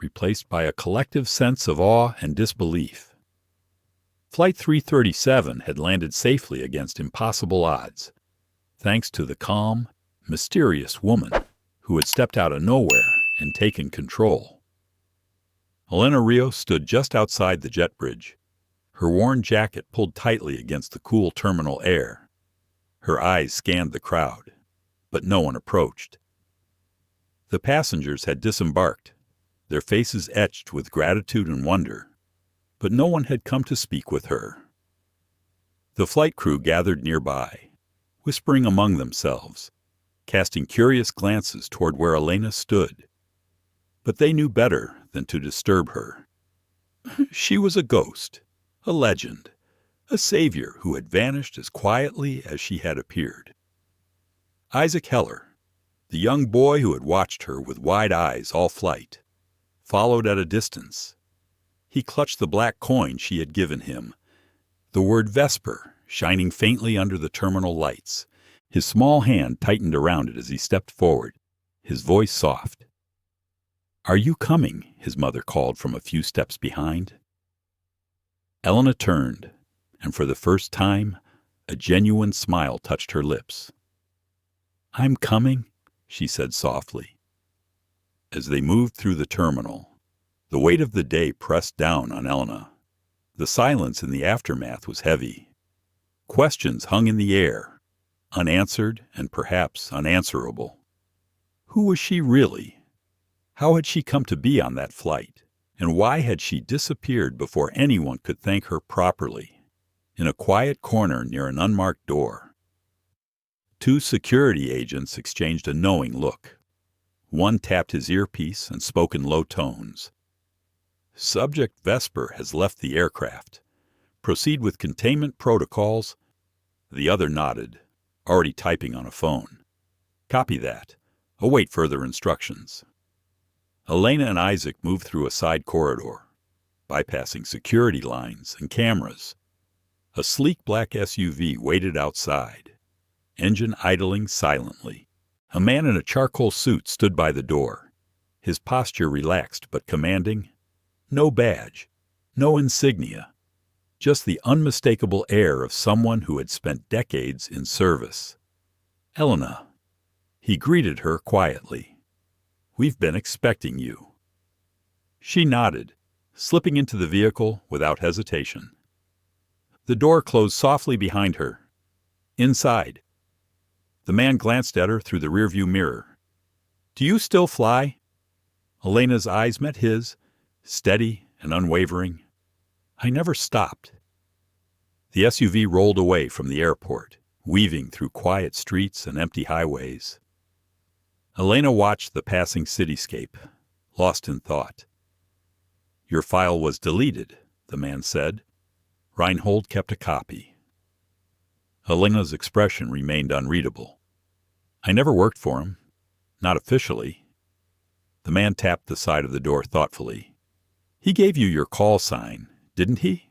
replaced by a collective sense of awe and disbelief. Flight 337 had landed safely against impossible odds, thanks to the calm, mysterious woman who had stepped out of nowhere and taken control. Elena Rios stood just outside the jet bridge, her worn jacket pulled tightly against the cool terminal air. Her eyes scanned the crowd, but no one approached. The passengers had disembarked, their faces etched with gratitude and wonder, but no one had come to speak with her. The flight crew gathered nearby, whispering among themselves, casting curious glances toward where Elena stood. But they knew better than to disturb her. She was a ghost, a legend, a savior who had vanished as quietly as she had appeared. Isaac Heller, the young boy who had watched her with wide eyes all flight, followed at a distance. He clutched the black coin she had given him, the word Vesper shining faintly under the terminal lights. His small hand tightened around it as he stepped forward, his voice soft. "Are you coming?" his mother called from a few steps behind. Elena turned, and for the first time, a genuine smile touched her lips. "I'm coming," she said softly. As they moved through the terminal, the weight of the day pressed down on Elena. The silence in the aftermath was heavy. Questions hung in the air, unanswered and perhaps unanswerable. Who was she really? How had she come to be on that flight? And why had she disappeared before anyone could thank her properly, in a quiet corner near an unmarked door? Two security agents exchanged a knowing look. One tapped his earpiece and spoke in low tones. "Subject Vesper has left the aircraft. Proceed with containment protocols." The other nodded, already typing on a phone. "Copy that. Await further instructions." Elena and Isaac moved through a side corridor, bypassing security lines and cameras. A sleek black SUV waited outside, engine idling silently. A man in a charcoal suit stood by the door, his posture relaxed but commanding. No badge, no insignia, just the unmistakable air of someone who had spent decades in service. "Elena," he greeted her quietly. "We've been expecting you." She nodded, slipping into the vehicle without hesitation. The door closed softly behind her. Inside, the man glanced at her through the rearview mirror. "Do you still fly?" Elena's eyes met his, steady and unwavering. "I never stopped." The SUV rolled away from the airport, weaving through quiet streets and empty highways. Elena watched the passing cityscape, lost in thought. "Your file was deleted," the man said. Reinhold kept a copy. Elena's expression remained unreadable. "I never worked for him. Not officially." The man tapped the side of the door thoughtfully. "He gave you your call sign, didn't he?"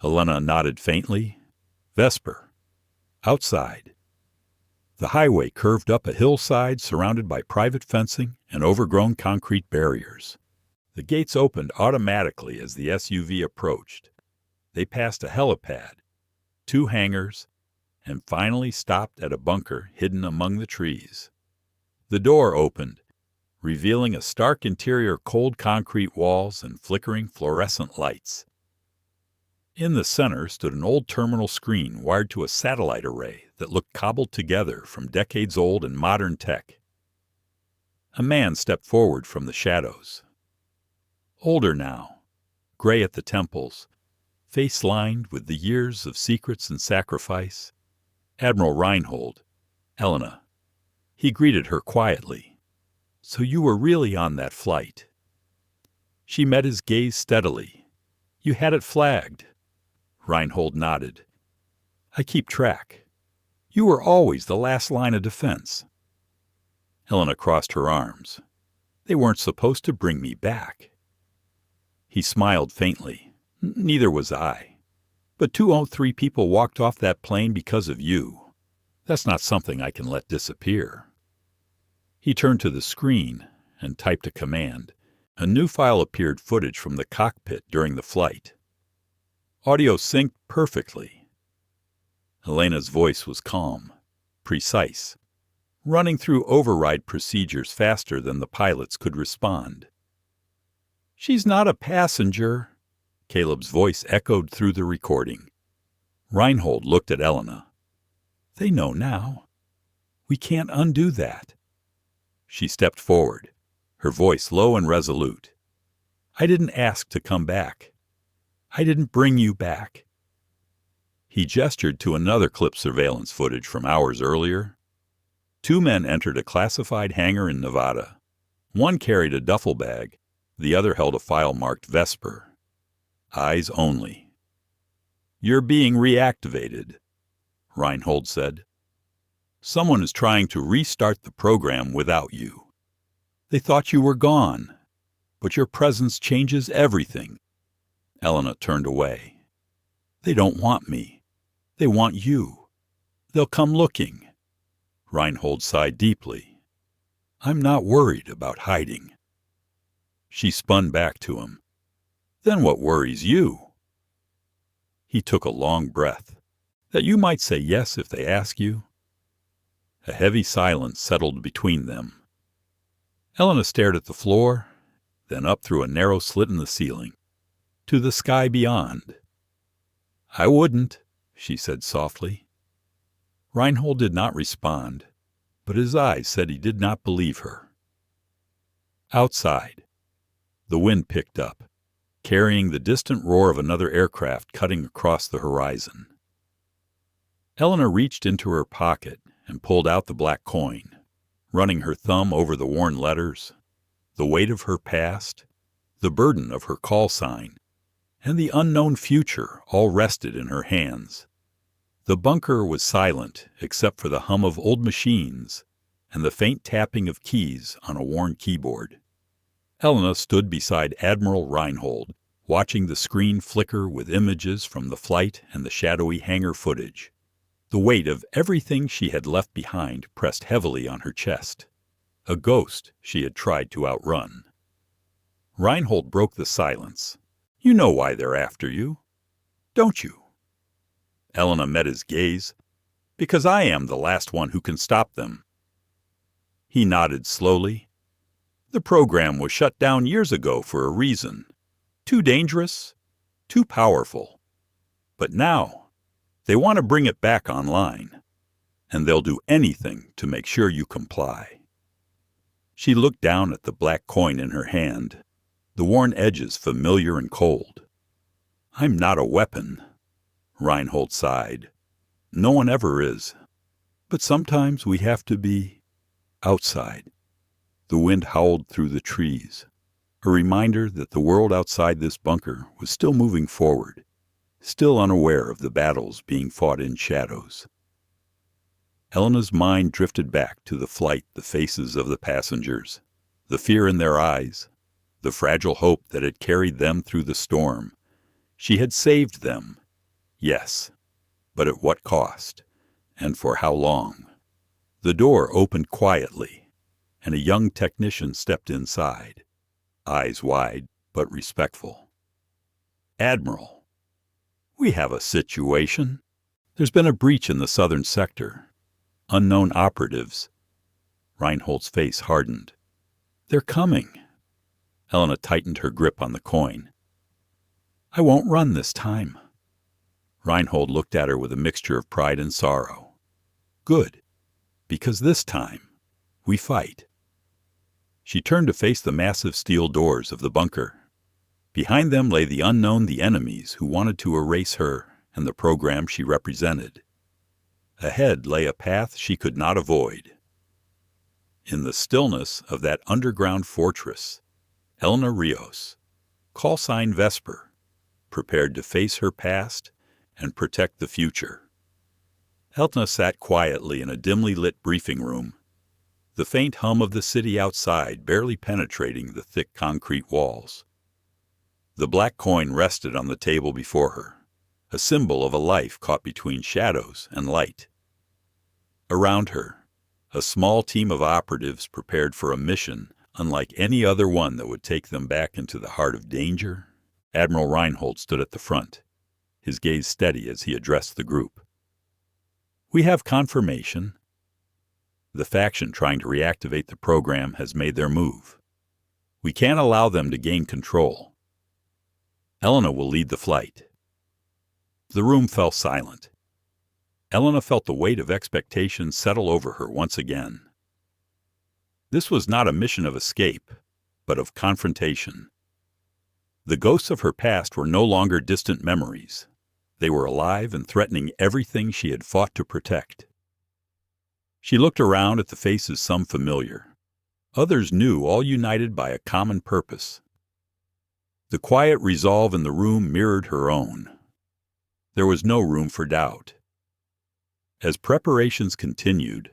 Elena nodded faintly. "Vesper." Outside, the highway curved up a hillside surrounded by private fencing and overgrown concrete barriers. The gates opened automatically as the SUV approached. They passed a helipad, 2 hangars, and finally stopped at a bunker hidden among the trees. The door opened, revealing a stark interior, cold concrete walls and flickering fluorescent lights. In the center stood an old terminal screen wired to a satellite array that looked cobbled together from decades-old and modern tech. A man stepped forward from the shadows. Older now, gray at the temples, face lined with the years of secrets and sacrifice, Admiral Reinhold, Elena. He greeted her quietly. "So you were really on that flight?" She met his gaze steadily. "You had it flagged." Reinhold nodded. "I keep track. You were always the last line of defense." Elena crossed her arms. "They weren't supposed to bring me back." He smiled faintly. "Neither was I. But 203 people walked off that plane because of you. That's not something I can let disappear." He turned to the screen and typed a command. A new file appeared, footage from the cockpit during the flight. Audio synced perfectly. Elena's voice was calm, precise, running through override procedures faster than the pilots could respond. "She's not a passenger," Caleb's voice echoed through the recording. Reinhold looked at Elena. "They know now. We can't undo that." She stepped forward, her voice low and resolute. "I didn't ask to come back. I didn't bring you back." He gestured to another clip surveillance footage from hours earlier. 2 men entered a classified hangar in Nevada. One carried a duffel bag, the other held a file marked Vesper. Eyes only. "You're being reactivated," Reinhold said. "Someone is trying to restart the program without you. They thought you were gone, but your presence changes everything." Elena turned away. "They don't want me. They want you. They'll come looking." Reinhold sighed deeply. "I'm not worried about hiding." She spun back to him. "Then what worries you?" He took a long breath. "That you might say yes if they ask you." A heavy silence settled between them. Elena stared at the floor, then up through a narrow slit in the ceiling, to the sky beyond. "I wouldn't," she said softly. Reinhold did not respond, but his eyes said he did not believe her. Outside, the wind picked up, carrying the distant roar of another aircraft cutting across the horizon. Elena reached into her pocket and pulled out the black coin, running her thumb over the worn letters. The weight of her past, the burden of her call sign, and the unknown future all rested in her hands. The bunker was silent except for the hum of old machines and the faint tapping of keys on a worn keyboard. Elena stood beside Admiral Reinhold, watching the screen flicker with images from the flight and the shadowy hangar footage. The weight of everything she had left behind pressed heavily on her chest, a ghost she had tried to outrun. Reinhold broke the silence. "You know why they're after you, don't you?" Elena met his gaze. "Because I am the last one who can stop them." He nodded slowly. "The program was shut down years ago for a reason. Too dangerous, too powerful. But now, they want to bring it back online, and they'll do anything to make sure you comply." She looked down at the black coin in her hand, the worn edges familiar and cold. "I'm not a weapon," Reinhold sighed. "No one ever is. But sometimes we have to be outside." The wind howled through the trees, a reminder that the world outside this bunker was still moving forward, still unaware of the battles being fought in shadows. Elena's mind drifted back to the flight, the faces of the passengers, the fear in their eyes, the fragile hope that had carried them through the storm. She had saved them, yes, but at what cost, and for how long? The door opened quietly, and a young technician stepped inside, eyes wide but respectful. "Admiral, we have a situation," There's been a breach in the southern sector. Unknown operatives. Reinhold's face hardened. They're coming. Elena tightened her grip on the coin. I won't run this time. Reinhold looked at her with a mixture of pride and sorrow. Good, because this time, we fight. She turned to face the massive steel doors of the bunker. Behind them lay the unknown, the enemies who wanted to erase her and the program she represented. Ahead lay a path she could not avoid. In the stillness of that underground fortress, Elena Rios, call sign Vesper, prepared to face her past and protect the future. Elena sat quietly in a dimly lit briefing room, the faint hum of the city outside barely penetrating the thick concrete walls. The black coin rested on the table before her, a symbol of a life caught between shadows and light. Around her, a small team of operatives prepared for a mission unlike any other one that would take them back into the heart of danger. Admiral Reinhold stood at the front, his gaze steady as he addressed the group. We have confirmation. The faction trying to reactivate the program has made their move. We can't allow them to gain control. Elena will lead the flight. The room fell silent. Elena felt the weight of expectation settle over her once again. This was not a mission of escape, but of confrontation. The ghosts of her past were no longer distant memories. They were alive and threatening everything she had fought to protect. She looked around at the faces, some familiar. Others new, all united by a common purpose. The quiet resolve in the room mirrored her own. There was no room for doubt. As preparations continued,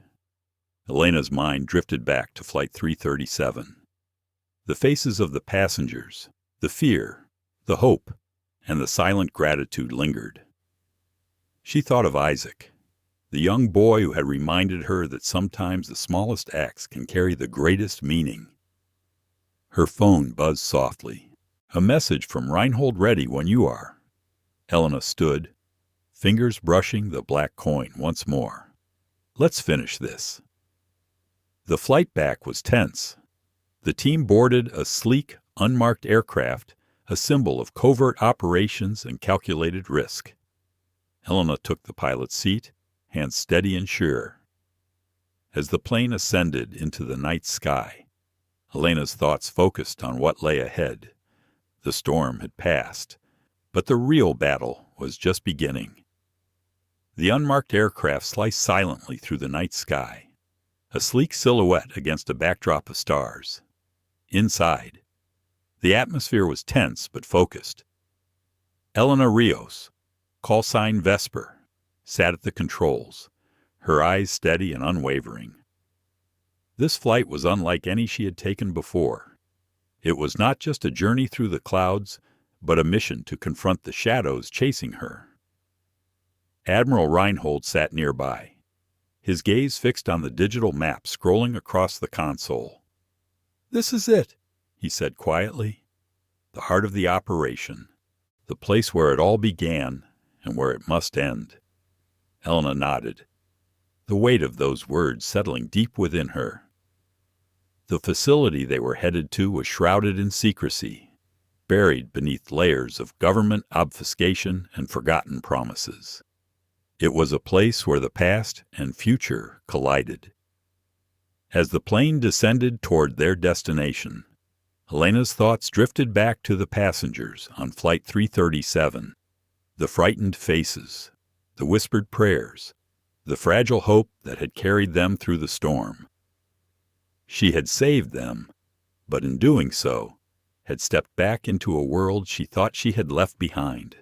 Elena's mind drifted back to Flight 337. The faces of the passengers, the fear, the hope, and the silent gratitude lingered. She thought of Isaac, the young boy who had reminded her that sometimes the smallest acts can carry the greatest meaning. Her phone buzzed softly. A message from Reinhold ready when you are. Elena stood, fingers brushing the black coin once more. Let's finish this. The flight back was tense. The team boarded a sleek, unmarked aircraft, a symbol of covert operations and calculated risk. Elena took the pilot's seat, hands steady and sure. As the plane ascended into the night sky, Elena's thoughts focused on what lay ahead. The storm had passed, but the real battle was just beginning. The unmarked aircraft sliced silently through the night sky, a sleek silhouette against a backdrop of stars. Inside, the atmosphere was tense but focused. Elena Rios, call sign Vesper, sat at the controls, her eyes steady and unwavering. This flight was unlike any she had taken before. It was not just a journey through the clouds, but a mission to confront the shadows chasing her. Admiral Reinhold sat nearby, his gaze fixed on the digital map scrolling across the console. This is it, he said quietly. The heart of the operation, the place where it all began and where it must end. Elena nodded, the weight of those words settling deep within her. The facility they were headed to was shrouded in secrecy, buried beneath layers of government obfuscation and forgotten promises. It was a place where the past and future collided. As the plane descended toward their destination, Elena's thoughts drifted back to the passengers on Flight 337, the frightened faces, the whispered prayers, the fragile hope that had carried them through the storm. She had saved them, but in doing so, had stepped back into a world she thought she had left behind.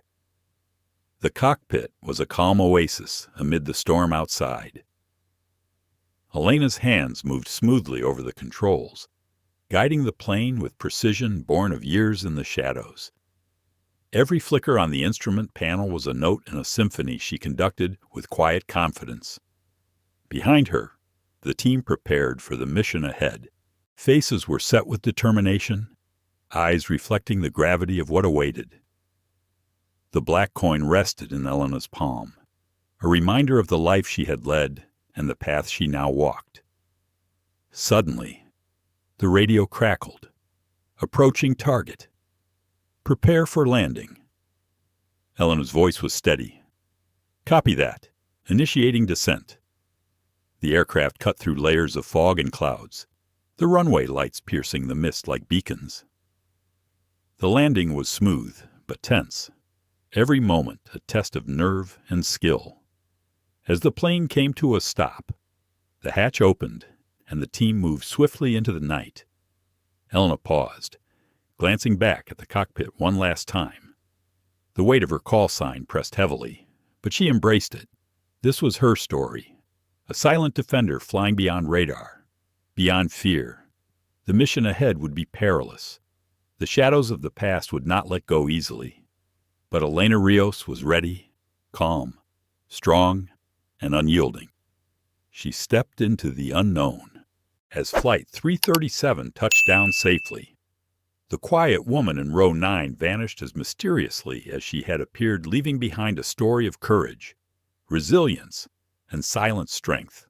The cockpit was a calm oasis amid the storm outside. Elena's hands moved smoothly over the controls, guiding the plane with precision born of years in the shadows. Every flicker on the instrument panel was a note in a symphony she conducted with quiet confidence. Behind her, the team prepared for the mission ahead. Faces were set with determination, eyes reflecting the gravity of what awaited. The black coin rested in Elena's palm. a reminder of the life she had led and the path she now walked. Suddenly, the radio crackled. Approaching target. Prepare for landing. Elena's voice was steady. Copy that. Initiating descent. The aircraft cut through layers of fog and clouds, the runway lights piercing the mist like beacons. The landing was smooth, but tense. Every moment a test of nerve and skill. As the plane came to a stop, the hatch opened, and the team moved swiftly into the night. Elena paused, glancing back at the cockpit one last time. The weight of her call sign pressed heavily, but she embraced it. This was her story, a silent defender flying beyond radar, beyond fear. The mission ahead would be perilous. The shadows of the past would not let go easily. But Elena Rios was ready, calm, strong, and unyielding. She stepped into the unknown as Flight 337 touched down safely. The quiet woman in row 9 vanished as mysteriously as she had appeared, leaving behind a story of courage, resilience, and silent strength.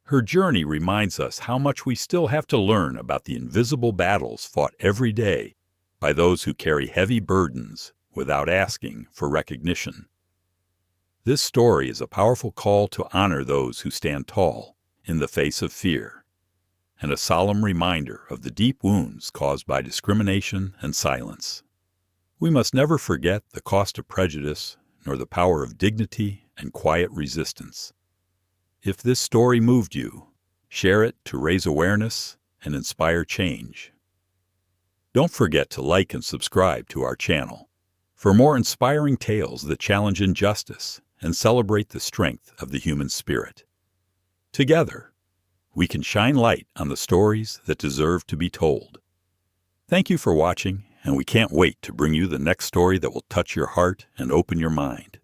Her journey reminds us how much we still have to learn about the invisible battles fought every day by those who carry heavy burdens without asking for recognition. This story is a powerful call to honor those who stand tall in the face of fear, and a solemn reminder of the deep wounds caused by discrimination and silence. We must never forget the cost of prejudice, nor the power of dignity and quiet resistance. If this story moved you, share it to raise awareness and inspire change. Don't forget to like and subscribe to our channel for more inspiring tales that challenge injustice and celebrate the strength of the human spirit. Together, we can shine light on the stories that deserve to be told. Thank you for watching, and we can't wait to bring you the next story that will touch your heart and open your mind.